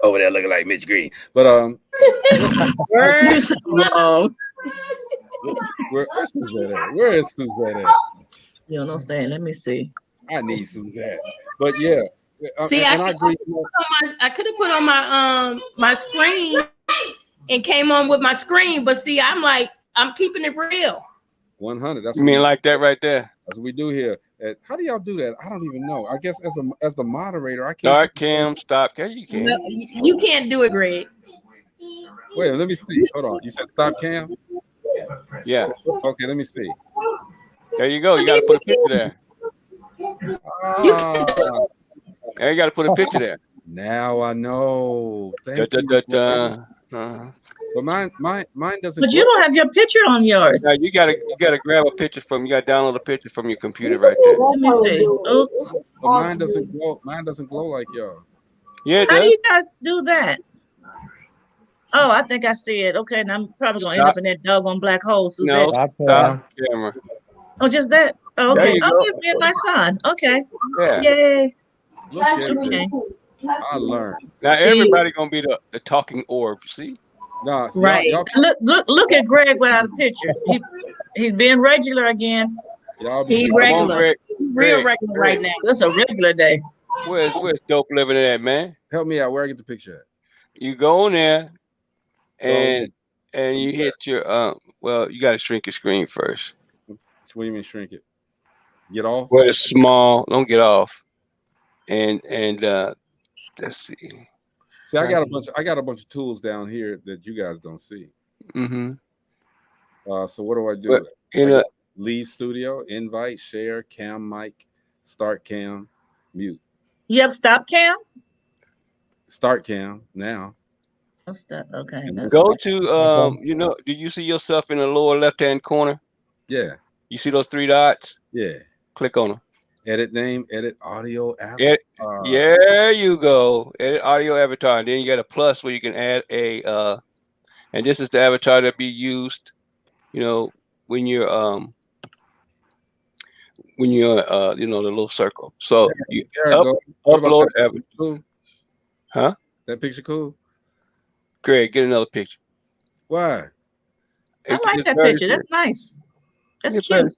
Over there looking like Mitch Green. But You're so wrong. where's Suzette at? Where is Suzette at? You know what I'm saying? Let me see. I need Suzette. But yeah. See, and I agree. I could have put on my screen and came on with my screen, but see, I'm keeping it real. 100. That's You mean like that right there? That's what we do here. How do y'all do that? I don't even know. I guess as the moderator, I can't. Start cam, stop cam. You can't. No, you can't do it, Greg. Wait, let me see. Hold on. You said stop cam? Yeah. Okay, let me see. There you go. You got to put a picture there. There you got to put a picture there. Now I know. Thank you. But mine doesn't. But you don't have your picture on yours. Now you gotta grab a picture from. You gotta download a picture from your computer right there. Let me see. Oops. But mine doesn't glow. Mine doesn't glow like yours. Yeah, it How do does. you guys do that? Oh, I think I see it. Okay, and I'm probably gonna end Stop. up in that doggone black hole, No, Suzette. Stop stop cam. camera. Oh, just that. Oh, There okay. you Oh, go. yes, me and my son. Okay. Yeah. Yay. Look at Okay. this. I learned. Now See, everybody gonna be the talking orb. See? Nah, see, Right. look at Greg without a picture. He's being regular again. y'all be He getting Come on, regular. Greg. Real Greg, regular Greg. right now. It's a regular day. Where's Dope Living at, man? help me out. Where I get the picture at? You go in there Go and you hit your well, you gotta shrink your screen first. what do you mean shrink it? Get off? Where it's small, don't get off. And let's see. See, I got a bunch of tools down here that you guys don't see. Mm-hmm. So what do I do? But in I a got leave studio, invite, share, cam mic, start cam, mute. You have stop cam? Start cam now. Oh, stop. Okay. And That's go okay. to you know, do you see yourself in the lower left hand corner? Yeah, You see those 3 dots? yeah. Click on them. Edit name, edit audio Edit, avatar. there you go. Edit audio avatar. And then you got a plus where you can add a and this is the avatar that be used, you know, when you're you know, the little circle. So you There I go. What about upload that? avatar. Cool. Huh? That picture cool? Greg, get another picture. Why? I like that picture. That's nice. That's cute.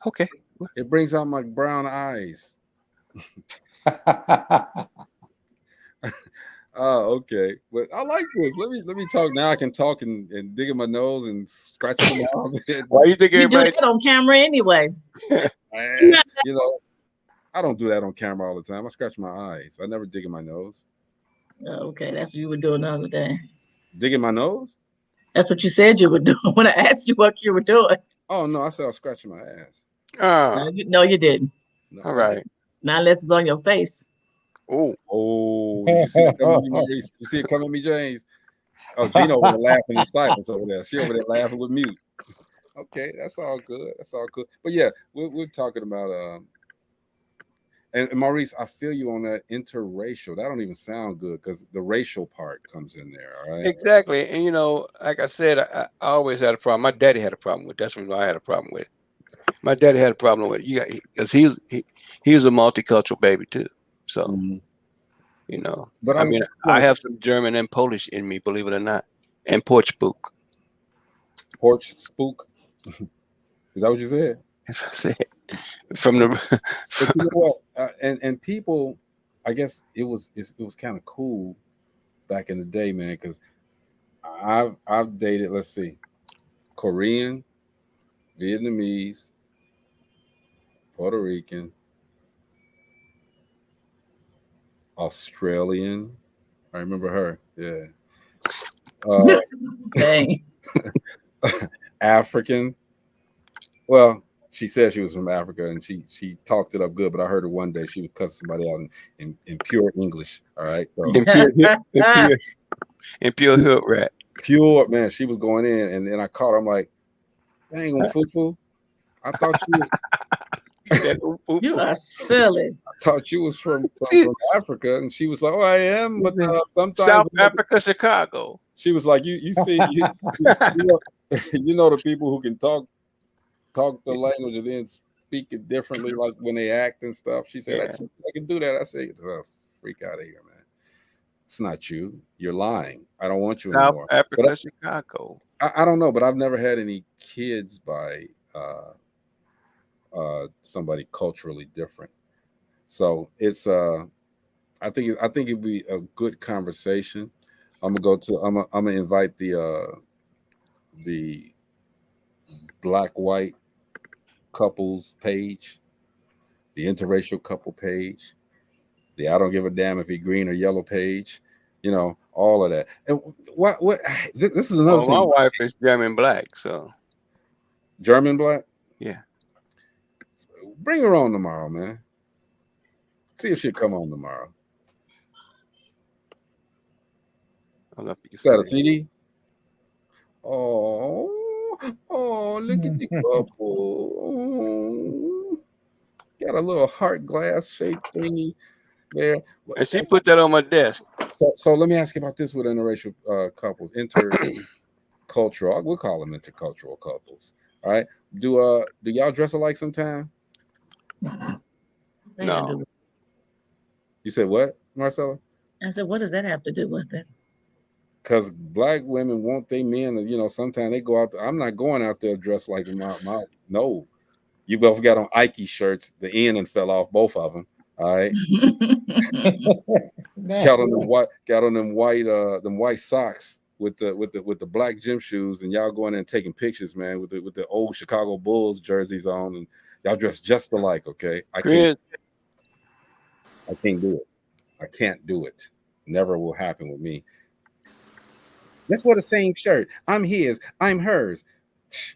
Okay. It brings out my brown eyes. Oh, okay. But I like this. Let me talk now. I can talk and dig in my nose and scratch my mouth. Why you think You do everybody that on camera anyway. You know, I don't do that on camera all the time. I scratch my eyes. I never dig in my nose. Oh, okay, that's what you were doing the other day. Dig in my nose? That's what you said you were doing when I asked you what you were doing. Oh no, I said I was scratching my ass. No, you didn't. No, all right. Not unless it's on your face. Oh, did you see it coming at me, Maurice? You see it coming at me, James? Oh, Gino over there laughing in silence over there. She over there laughing with mute. Okay, that's all good. That's all good. But yeah, we're talking about and Maurice, I feel you on that interracial. That don't even sound good because the racial part comes in there. All right. Exactly. And you know, like I said, I always had a problem. My daddy had a problem with it. That's what I had a problem with it. My daddy had a problem with it. Because he was a multicultural baby too. So you know, But I mean, I have some German and Polish in me, believe it or not, and porch spook. Porch spook. Is that what you said? As I said, from the But you know what? And people, I guess it was kind of cool back in the day, man. Because I've dated, let's see, Korean, Vietnamese, Puerto Rican, Australian. I remember her. Yeah. Dang. African. Well, she said she was from Africa and she talked it up good, but I heard her one day she was cussing somebody out in pure English. All right. So in pure hood rat. Pure, man, she was going in and then I caught her. I'm like, dang on Fufu. I thought You are silly. you was from Africa. And she was like, oh, I am, but sometimes South Africa, Chicago. She was like, you see, you know the people who can talk the language and then speak it differently, like when they act and stuff. She said, I can do that. I said, freak out of here, man. It's not you. You're lying. I don't want you anymore. South Africa, Chicago. I don't know, but I've never had any kids by somebody culturally different. So it's I think it'd be a good conversation. I'm gonna invite the black white couples page, the interracial couple page, the I don't give a damn if he green or yellow page, you know, all of that. And what this is another thing. My wife is German black, so German black? Yeah. Bring her on tomorrow, man. See if she'll come on tomorrow. Is that a CD? Oh, look at the couple. Oh, got a little heart glass shaped thingy. Yeah. And she put that on my desk. So let me ask you about this with interracial couples, intercultural. We'll call them intercultural couples. All right. Do y'all dress alike sometime? They have No. to- You said what, Marcella? I said, what does that have to do with it? Because black women want they men, you know, sometimes they go out there. I'm not going out there dressed like my no. You both got on Ike shirts. The end and fell off, both of them. All right. Got on them white socks with the black gym shoes, and y'all going in and taking pictures, man, with the old Chicago Bulls jerseys on, and y'all dressed just alike. Okay. I can't do it. I can't do it. Never will happen with me. Let's wear the same shirt. I'm his. I'm hers.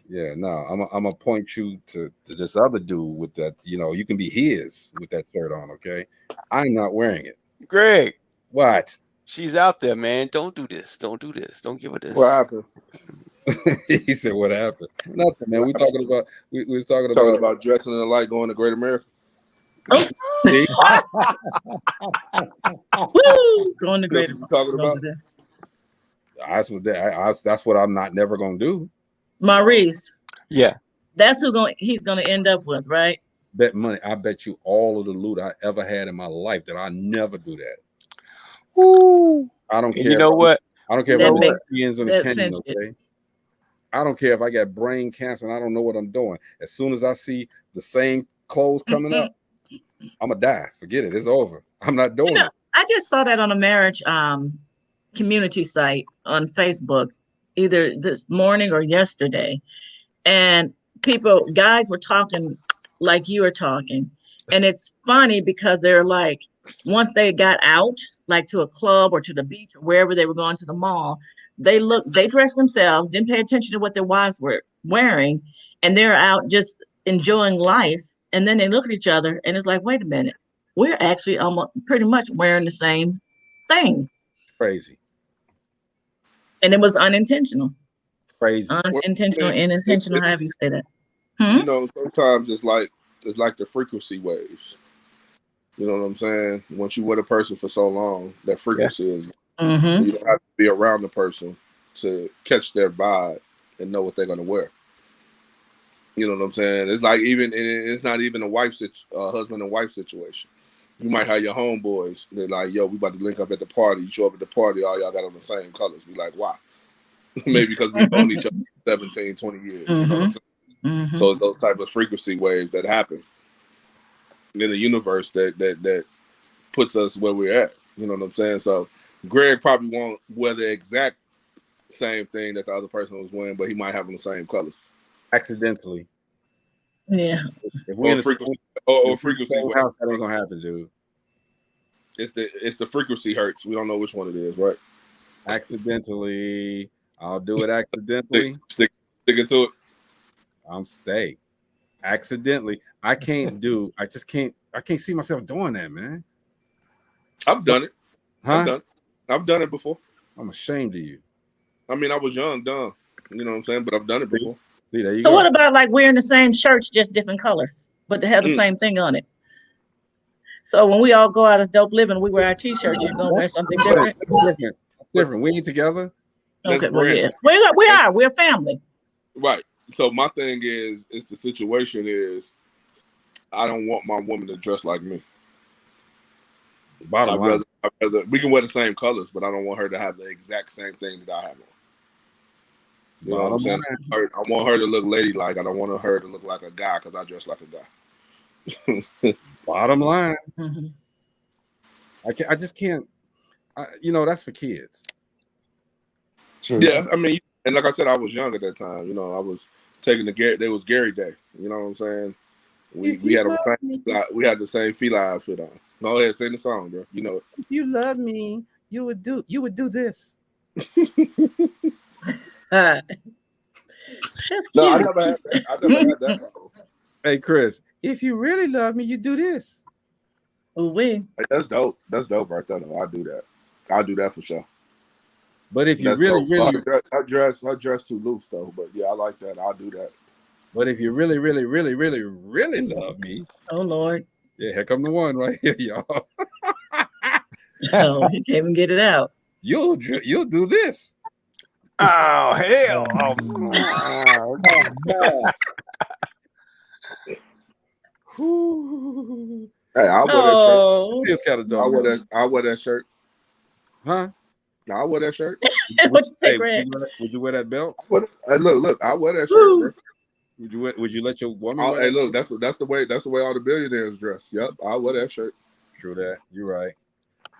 Yeah, no, I'm gonna point you to this other dude with that. You know, you can be his with that shirt on. Okay, I'm not wearing it. Greg, What? she's out there, man. Don't do this. Don't do this. Don't give her this. What happened? He said, "What happened?" Nothing, man. We was talking Talking about about dressing alike, going to Great America. See? Woo! Going to great. That's what you talking about? That's what I'm not never gonna do. Maurice, Yeah. that's he's gonna end up with, right? Bet money. I bet you all of the loot I ever had in my life that I never do that. Woo. I don't And care. you know what? I don't care if That I got makes- skins in a that cane. cinched it. Okay. I don't care if I got brain cancer and I don't know what I'm doing. As soon as I see the same clothes coming up, I'm gonna die. Forget it. It's over. I'm not doing it. I just saw that on a marriage community site on Facebook, either this morning or yesterday, and guys were talking like you were talking, and it's funny because they're like, once they got out, like to a club or to the beach or wherever they were going, to the mall, they dressed themselves, didn't pay attention to what their wives were wearing, and they're out just enjoying life, and then they look at each other and it's like, wait a minute, we're actually almost pretty much wearing the same thing. Crazy. And it was unintentional. Crazy. Unintentional, unintentional, however you say that. You know, sometimes it's like the frequency waves. You know what I'm saying? Once you with a person for so long, that frequency is. Mm-hmm. You don't have to be around the person to catch their vibe and know what they're gonna wear. You know what I'm saying? It's like it's not even a husband and wife situation. You might have your homeboys. They're like, yo, we about to link up at the party. You show up at the party, all y'all got on the same colors. Be like, why? Maybe because we've known each other 17, 20 years. You know what I'm saying? Mm-hmm. So it's those type of frequency waves that happen in the universe that puts us where we're at. You know what I'm saying? So Greg probably won't wear the exact same thing that the other person was wearing, but he might have on the same colors. Accidentally. Yeah. If we're in frequency same house, that ain't gonna happen, dude. It's the frequency hurts. We don't know which one it is, right? Accidentally. I'll do it accidentally. Sticking to it. I'm stay. Accidentally. I can't see myself doing that, man. I've done it. Huh? I've done it before. I'm ashamed of you. I mean, I was young, dumb. You know what I'm saying? But I've done it before. See, there you So go. what about like wearing the same shirts, just different colors, but they have the same thing on it? So when we all go out as Dope Living, we wear our t-shirts, you're gonna wear something different? Different. We ain't together. Okay, well, yeah. We're family. Right. So my thing is the situation is I don't want my woman to dress like me. Bottom line. I'd rather we can wear the same colors, but I don't want her to have the exact same thing that I have on. You know what I'm saying? I want her to look ladylike. I don't want her to look like a guy because I dress like a guy. Bottom line. Mm-hmm. I just can't. That's for kids. True. Yeah, I mean, and like I said, I was young at that time. You know, I was taking there was Gary Day. You know what I'm saying? We had the same fila outfit on. Go ahead, sing the song, bro. You know it. If you love me, you would do this. Just No, I cute. never had that problem. Hey, Chris, if you really love me, you do this. Ooh-wee. Hey, that's dope. That's dope right there, though. I'll do that. I'll do that for sure. But if you That's really, dope. really, her dress too loose though. But yeah, I like that. I'll do that. but if you really, really, really, really, really love me, Oh Lord. yeah, here come the one right here, y'all. Oh, he can't even get it out. You'll do this. Oh hell! Oh, man. Whew. Hey, I'll wear that shirt. Oh, It's kind of I'll dumb, wear that shirt. huh? I'll wear that shirt. what you Hey, take, Red? would you wear that belt? Hey, look, I'll wear that shirt, bro. Would you let your woman wear Hey, that? look, that's the way all the billionaires dress. Yep, I'll wear that shirt. True that. You're right.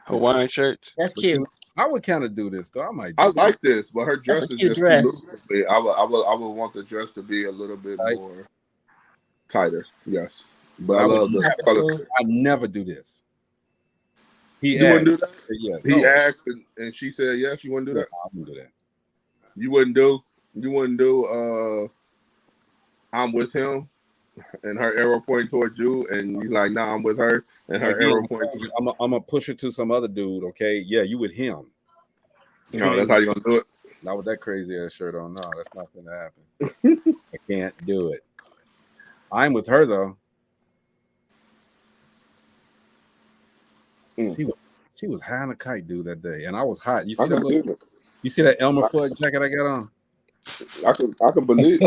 Hawaiian shirts. That's But cute. I would kind of do this though. I might. I like this, but her dress That's a is cute just dress. too loose for me. I would want the dress to be a little bit Tight. more tighter. Yes, but I I would love the never color. do. I never do this. He You wouldn't asked. do that? Yeah. He No, asked and she said yes. You wouldn't do that? I wouldn't do that. You wouldn't do I'm with him and her arrow pointing towards you, and he's like, nah, I'm with her, and her Again, arrow pointing towards you. I'm gonna push it to some other dude. Okay. Yeah, you with him. No, that's how you gonna do it. Not with that crazy ass shirt on. No, that's not gonna happen. I can't do it. I'm with her though. She was high on a kite, dude, that day, and I was hot. You see I can that? believe it. You see that Elmer Fudd jacket I got on? I can believe.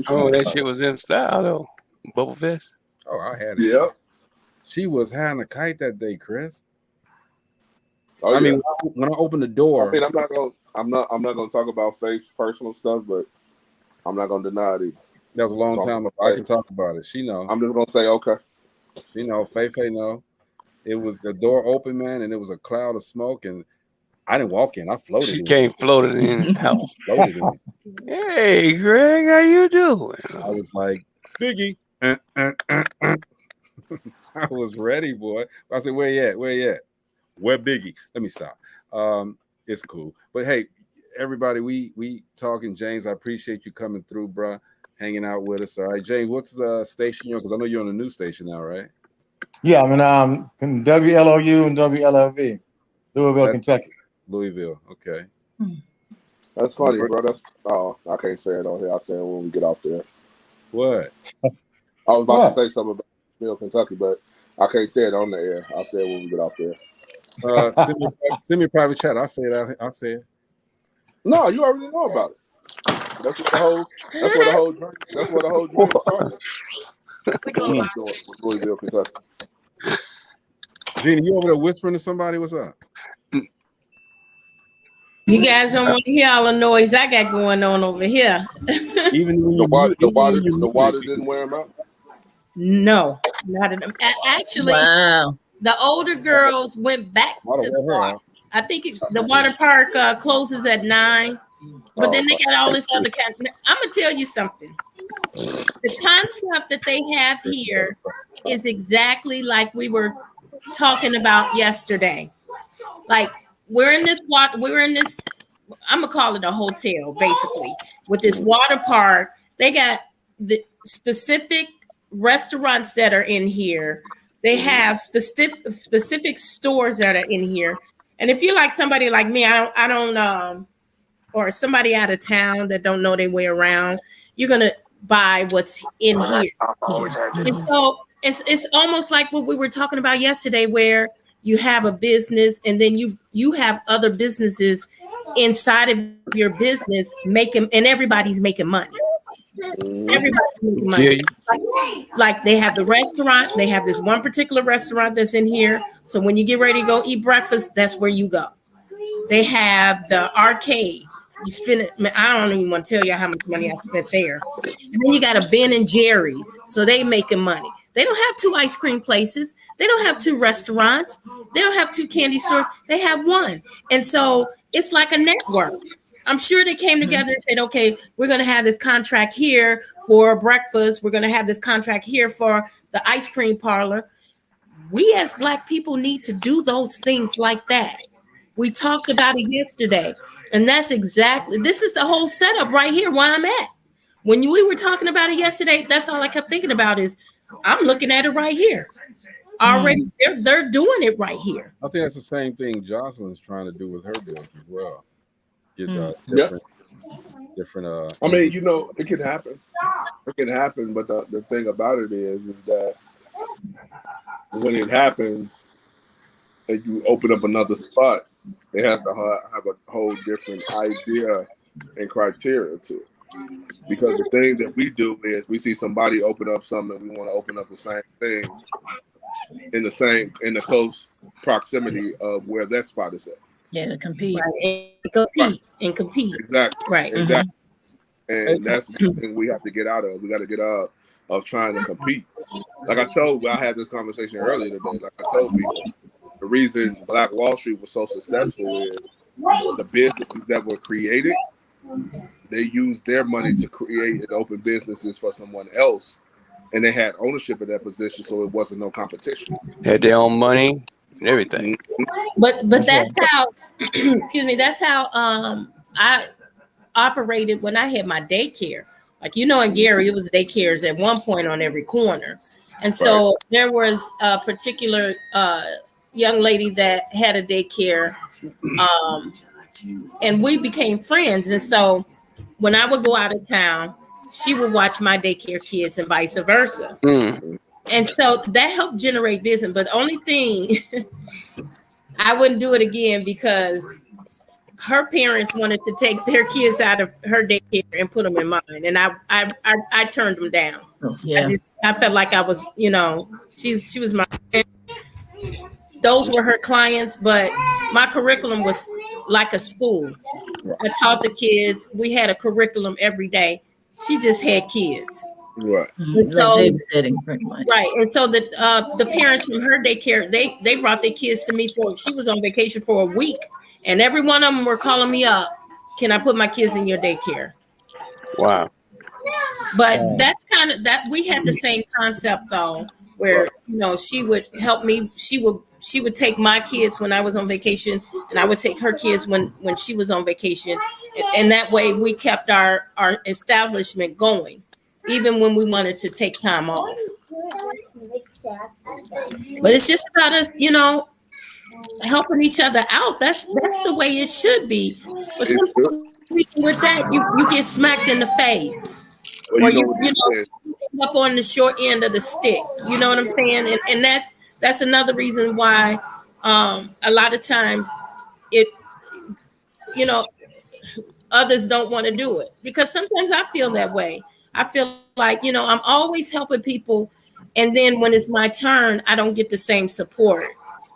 Oh, that shit was in style though. Bubble vest. Oh, I had it. Yeah. She was high on a kite that day, Chris. Oh, I mean, when I opened the door, I mean, I'm not gonna talk about Faith's personal stuff, but I'm not gonna deny it either. that was a long time ago. I can talk about it. She know. I'm just gonna say okay. She know. Faye know. It was the door open, man, and it was a cloud of smoke, and I didn't walk in. I floated. She in. came floated in. Floated in. Hey, Greg, how you doing? I was like, Biggie. I was ready, boy. I said, where you at? Where you at? Where Biggie? Let me stop. It's cool. But hey, everybody, we talking. James, I appreciate you coming through, bro, hanging out with us. All right, James, what's the station you're on? Because I know you're on a new station now, right? Yeah, I'm in WLOU and WLLV, Louisville, Kentucky. Louisville. Okay. That's funny, bro. I can't say it on here. I'll say it when we get off there. What? I was about to say something about Louisville, Kentucky, but I can't say it on the air. I'll say it when we get off there. Send me a private chat. I'll say it. I'll say it. No, you already know about it. That's where the whole dream started. With Louisville, Kentucky. Gina, you over there whispering to somebody? What's up? You guys don't want to hear all the noise I got going on over here. Even when the water didn't wear them out. No, not enough. Actually, Wow. the older girls went back to the park. I think the water park closes at 9, but then they got all this other kind. I'm gonna tell you something. The concept that they have here is exactly like we were talking about yesterday. Like we're in this water. I'm gonna call it a hotel, basically, with this water park. They got the specific restaurants that are in here. They have specific stores that are in here. And if you're like somebody like me, I don't or somebody out of town that don't know their way around, you're gonna buy what's in here. And so it's almost like what we were talking about yesterday, where you have a business and then you have other businesses inside of your business making, and everybody's making money. Everybody's making money. Like they have the restaurant, they have this one particular restaurant that's in here. So when you get ready to go eat breakfast, that's where you go. They have the arcade. You spend it. I don't even want to tell you how much money I spent there. And then you got a Ben and Jerry's, so they making money. They don't have 2 ice cream places. They don't have 2 restaurants. They don't have 2 candy stores. They have 1. And so it's like a network. I'm sure they came together and said, okay, we're going to have this contract here for breakfast. We're going to have this contract here for the ice cream parlor. We as Black people need to do those things like that. We talked about it yesterday. And that's exactly, this is the whole setup right here where I'm at. When we were talking about it yesterday, that's all I kept thinking about is I'm looking at it right here. Already, they're doing it right here. I think that's the same thing Jocelyn's trying to do with her business as well. Get different. I mean, it can happen. It can happen, but the thing about it is that when it happens, and you open up another spot, it has to have a whole different idea and criteria to it. Because the thing that we do is we see somebody open up something, and we want to open up the same thing in the close proximity of where that spot is at. Yeah, to compete. Right. And compete. Exactly. Right. Exactly. And that's the thing we have to get out of. We got to get out of trying to compete. Like I had this conversation earlier today. Like I told people, the reason Black Wall Street was so successful is the businesses that were created, they used their money to create and open businesses for someone else, and they had ownership of that position, so it wasn't no competition. Had their own money and everything. But that's how excuse me, that's how I operated when I had my daycare. Like, you know, in Gary, it was daycares at one point on every corner. And so there was a particular young lady that had a daycare, and we became friends. And so when I would go out of town, she would watch my daycare kids and vice versa. And so that helped generate business. But the only thing, I wouldn't do it again because her parents wanted to take their kids out of her daycare and put them in mine, and I turned them down. Yeah. I felt like I was, you know, she was my friend. Those were her clients, but my curriculum was like a school. I taught the kids. We had a curriculum every day. She just had kids. Right. And so babysitting, pretty much. Right. And so the parents from her daycare, they brought their kids to me she was on vacation for a week. And every one of them were calling me up. Can I put my kids in your daycare? Wow. But that's kind of that. We had the same concept though, where you know she would help me. She would take my kids when I was on vacation, and I would take her kids when she was on vacation, and that way we kept our establishment going, even when we wanted to take time off. But it's just about us, you know, helping each other out. That's the way it should be. But sometimes with that, you get smacked in the face, or you know up on the short end of the stick. You know what I'm saying? And that's another reason why a lot of times you know, others don't want to do it, because sometimes I feel that way. I feel like, you know, I'm always helping people, and then when it's my turn, I don't get the same support.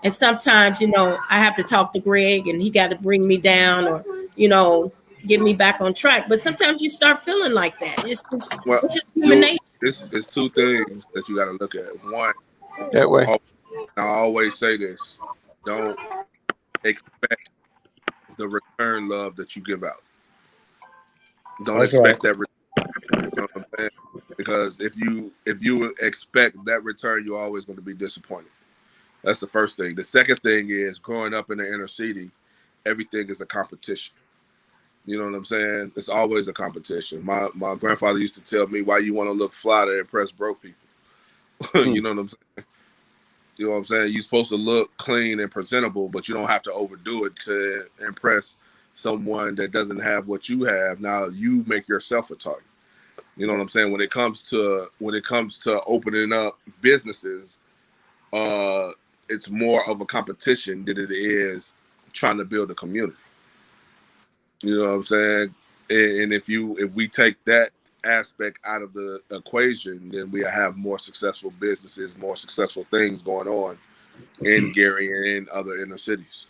And sometimes, you know, I have to talk to Greg and he got to bring me down, or, you know, get me back on track. But sometimes you start feeling like that. It's just human nature. It's two things that you got to look at. One, that way. I always say this: don't expect the return love that you give out. Don't expect that return. You know what I'm saying? Because if you expect that return, you're always going to be disappointed. That's the first thing. The second thing is, growing up in the inner city, everything is a competition. You know what I'm saying? It's always a competition. My grandfather used to tell me, why you want to look fly to impress broke people? You know what I'm saying? You know what I'm saying? You're supposed to look clean and presentable, but you don't have to overdo it to impress someone that doesn't have what you have. Now you make yourself a target. You know what I'm saying? When it comes to opening up businesses, it's more of a competition than it is trying to build a community. You know what I'm saying? And if we take that aspect out of the equation, then we have more successful businesses, more successful things going on in Gary and in other inner cities.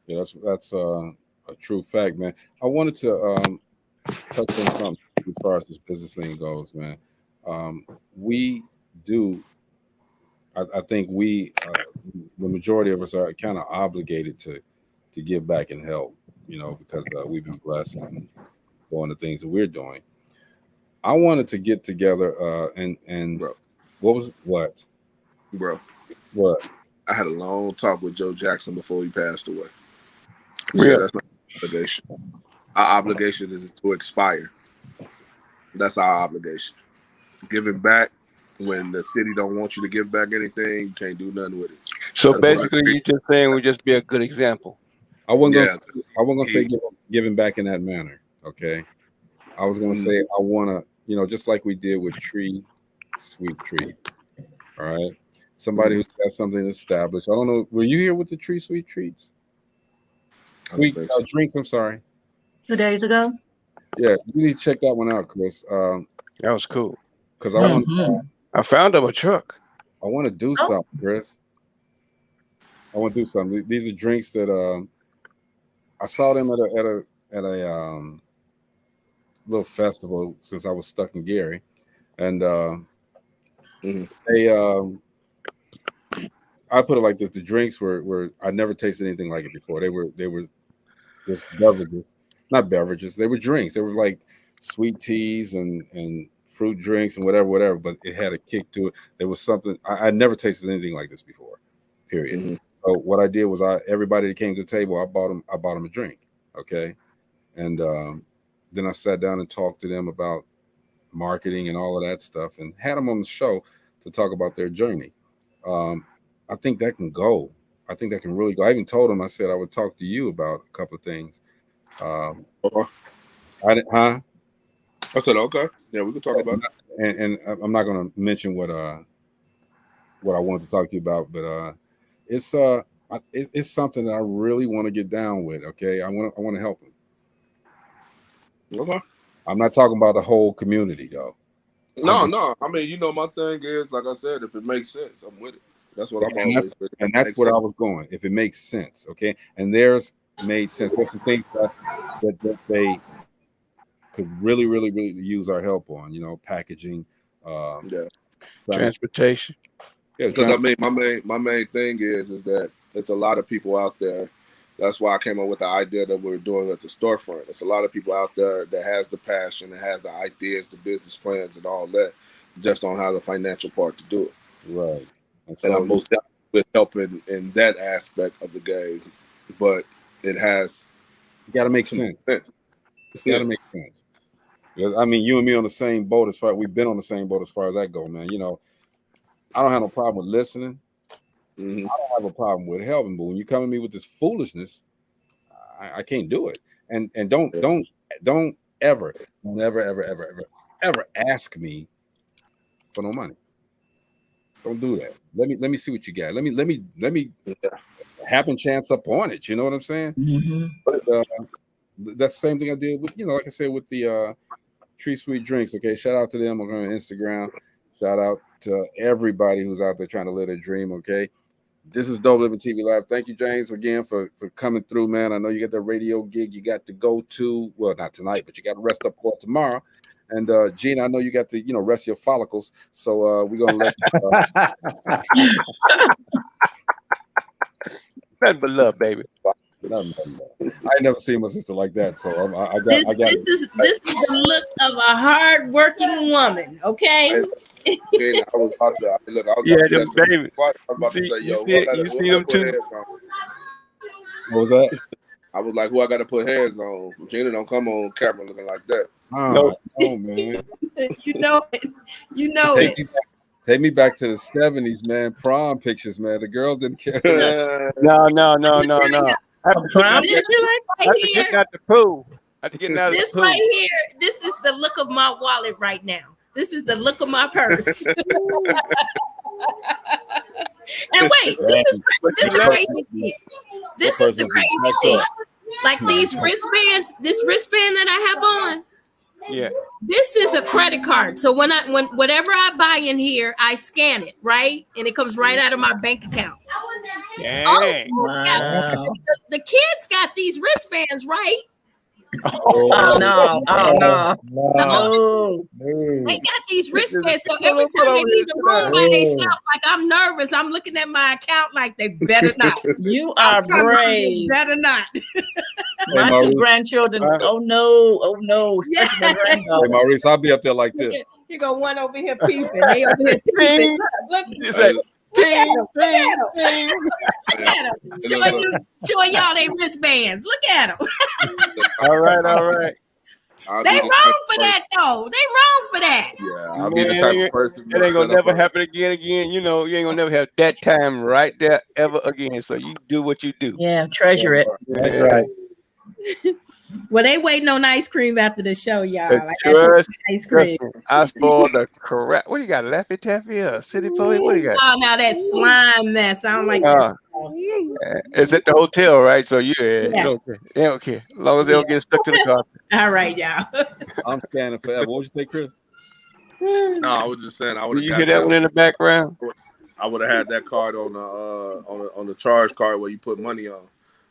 Yeah, that's a true fact, man. I wanted to touch on something as far as this business thing goes, man. We do. I think the majority of us are kind of obligated to give back and help, you know, because we've been blessed and doing the things that we're doing. I wanted to get together and Bro. What? I had a long talk with Joe Jackson before he passed away. Yeah. That's not our obligation. Our obligation is to expire. That's our obligation. Giving back when the city don't want you to give back anything, you can't do nothing with it. So basically, you're just saying we just be a good example. I wasn't gonna say giving back in that manner. Okay, I was gonna say I wanna, you know, just like we did with Sweet Trees. All right. somebody who's got something established. I don't know. Were you here with the Sweet Treats? I don't think so. Drinks. I'm sorry. 2 days ago. Yeah, you need to check that one out, Chris. That was cool. Because I found him a truck. I want to do something, Chris. I want to do something. These are drinks that I saw them at a little festival since I was stuck in Gary, and they I put it like this: the drinks were I never tasted anything like it before. They were just beverages, not beverages. They were drinks. They were like sweet teas and fruit drinks and whatever. But it had a kick to it. There was something I never tasted anything like this before. Period. So what I did was everybody that came to the table, I bought them a drink. Okay, and then I sat down and talked to them about marketing and all of that stuff, and had them on the show to talk about their journey. I think that can go. I think that can really go. I even told them, I said I would talk to you about a couple of things. I said, okay. Yeah, we can talk about it. And I'm not going to mention what I wanted to talk to you about, but it's something that I really want to get down with. Okay, I want to help them. Okay. I'm not talking about the whole community though. No. I mean, my thing is, like I said, if it makes sense, I'm with it. That's what I'm always. And that's what I was going. If it makes sense, okay. And theirs made sense. There's some things that they could really use our help on. Packaging, transportation. Yeah, because I mean, my main thing is that it's a lot of people out there. That's why I came up with the idea that we're doing at the storefront. It's a lot of people out there that has the passion, that has the ideas, the business plans, and all that, just don't have the financial part to do it. Right. And I'm most definitely with helping in that aspect of the game, but it has got to make sense. Got to make sense. Because, I mean, you and me on the same boat as far we've been on the same boat as far as that go, man. I don't have no problem with listening. I don't have a problem with helping, but when you come to me with this foolishness, I can't do it. And don't ever ask me for no money. Don't do that. Let me see what you got. Let me happen chance up on it. You know what I'm saying? But that's the same thing I did with, like I said, with the Tree Sweet Drinks. Okay, shout out to them. I'm on Instagram. Shout out to everybody who's out there trying to live their dream. Okay, this is DopelivenTV Live. Thank you, James, again for coming through, man. I know you got that radio gig you got to go to. Well, not tonight, but you got to rest up for tomorrow. And Gina, I know you got to, rest your follicles. So we're gonna let you, nothing but love, baby. I ain't never seen my sister like that. So I got. This is the look of a hard-working woman. Okay. I was about to look. I was baby. I'm about to say, you see them too. What was that? I was like, who I got to put hands on? Gina don't come on camera looking like that. Oh man. You know it. Take me back to the 70s, man. Prom pictures, man. The girl didn't care. No. Prom picture right here. Out the pool. This right here. This is the look of my wallet right now. This is the look of my purse. And wait, this is the crazy thing. This is the crazy thing. Like these wristbands, this wristband that I have on. Yeah. This is a credit card. So when whatever I buy in here, I scan it, right? And it comes right out of my bank account. Yeah. The kids got these wristbands, right? Oh no. They got these wristbands, so every time they leave the room by themselves, like I'm nervous. I'm looking at my account like they better not. You are brave. Better not. My two grandchildren. Oh no. Yeah. Hey Maurice, I'll be up there like this. You got one over here peeping. They over here peeping. Look at them. Showing y'all their wristbands. Look at them. All right. They wrong for that, though. They wrong for that. Yeah, I'll be the type of person. It ain't gonna never happen again. You ain't gonna never have that time right there ever again. So you do what you do. Yeah, treasure it. Right. Well, they waiting on ice cream after the show, y'all. But I got trust- ice cream. I spoiled the correct. What do you got? Laffy Taffy or City Foley? What do you got? Oh, now that slime mess. I don't like that. It's at the hotel, right? So you Yeah. don't care. They don't care. As long as they don't get stuck to the carpet. All right, y'all. I'm standing forever. What would you say, Chris? No, I was just saying I would Did you have hear that one in the background? I would have had that card on the charge card where you put money on.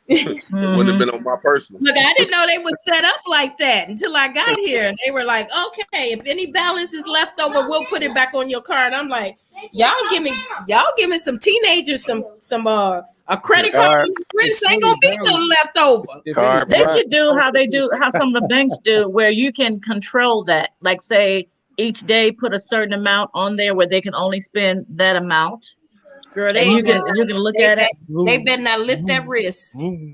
It wouldn't have been on my personal. Look, I didn't know they would set up like that until I got here. And they were like, okay, if any balance is left over, we'll put it back on your card. I'm like, y'all give me some teenagers a credit card. Chris ain't gonna be nothing left over. They should do how some of the banks do, where you can control that. Like, say, each day put a certain amount on there where they can only spend that amount. Girl, you can look at it. They better not lift that wrist. They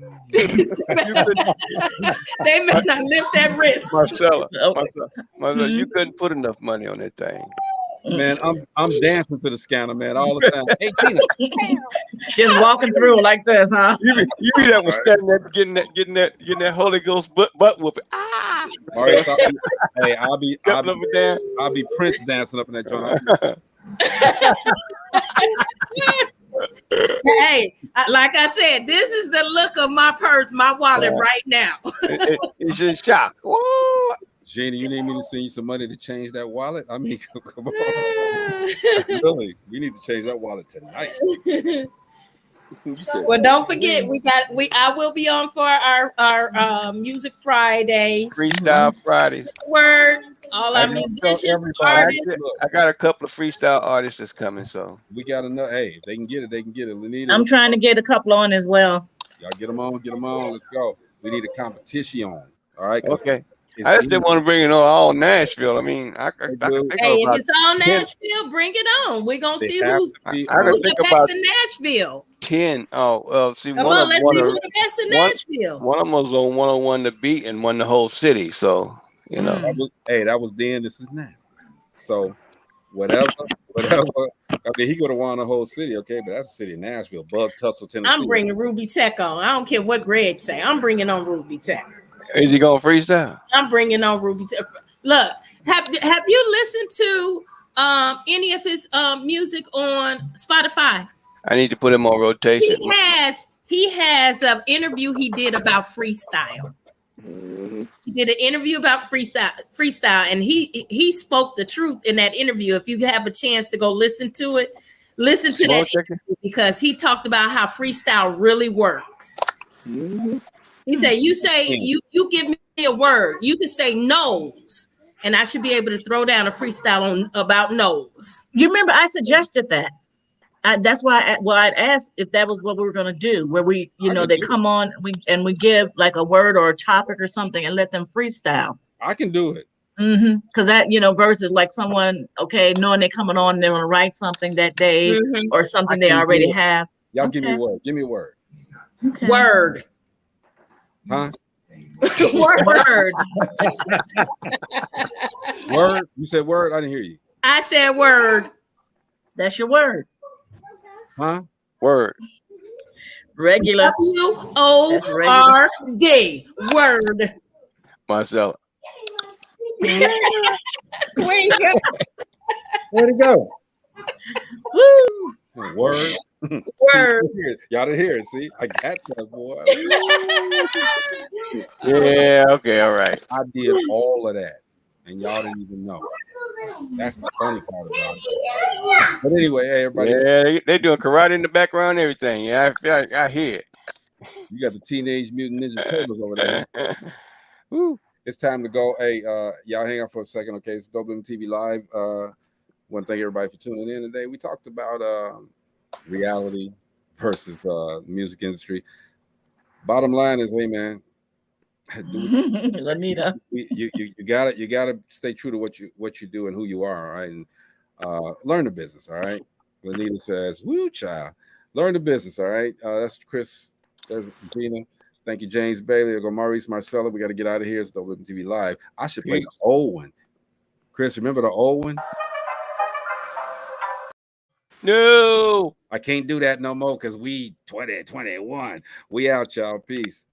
better not lift that wrist. Marcella, you couldn't put enough money on that thing. Man, I'm dancing to the scanner, man, all the time. Hey, Tina. Just walking through like this, huh? You be that one standing there getting that Holy Ghost butt whooping. Ah! All right, so I'll be Prince dancing up in that joint. Hey, like I said, this is the look of my purse, my wallet right now. It's in shock. What? Jeannie, you need me to send you some money to change that wallet? I mean, come on. Really, we need to change that wallet tonight. Well, don't forget, I will be on for our Music Friday. Freestyle Fridays. Word. All our musicians, artists. I got a couple of freestyle artists that's coming, so we got to know. Hey, if they can get it, they can get it. Lenita, I'm trying to get a couple on as well. Y'all get them on. Let's go. We need a competition on. All right. Okay. I just didn't want to bring it on all Nashville. I mean, I can think if it's all Nashville, bring it on. We're gonna see who's the best in Nashville. 10. See, come on, let's see who's the best in Nashville. One of them was on 101 The Beat and won the whole city. So you know, that was then. This is now. So whatever. I mean, he could have won the whole city, okay, but that's the city of Nashville, Bug Tussle, Tennessee. I'm bringing Ruby Tech on. I don't care what Greg say. I'm bringing on Ruby Tech. Is he going freestyle? I'm bringing on Ruby Tech. Look, have you listened to any of his music on Spotify? I need to put him on rotation. He has an interview he did about freestyle. He did an interview about freestyle, and he spoke the truth in that interview. If you have a chance to go listen to it, listen to that interview, because he talked about how freestyle really works. He said, you give me a word, you can say nose, and I should be able to throw down a freestyle on about nose. You remember I suggested that. That's why I'd asked if that was what we were going to do, where we, they come on, we give like a word or a topic or something and let them freestyle. I can do it. Because that, versus like someone, knowing they're coming on, they're going to write something that day or something they already have. Y'all give me a word. Give me a word. Okay. Word. Huh? Word. Word? You said word? I didn't hear you. I said word. That's your word. Huh? Word. Regular. WORD. Word. Marcella. Where'd it go? Woo. Word. Word. Y'all didn't hear it. See, I got that, boy. Yeah. Okay. All right. I did all of that, and y'all didn't even know. That's the funny part about it. But anyway, hey, everybody. Yeah, they doing karate in the background and everything. Yeah, I hear it. You got the Teenage Mutant Ninja Turtles over there. Woo. It's time to go. Hey, y'all hang on for a second, okay? It's DopelivenTV Live. Want to thank everybody for tuning in today. We talked about reality versus the music industry. Bottom line is, hey man, Lanita, you gotta stay true to what you do and who you are, all right? And learn the business, all right? Lanita says, "Woo, child, learn the business, all right?" That's Chris. There's Gina. Thank you, James Bailey. I'll go Maurice Marcella. We got to get out of here. It's DopelivenTV Live. I should play the old one. Chris, remember the old one? No, I can't do that no more because we 2021. We out, y'all. Peace.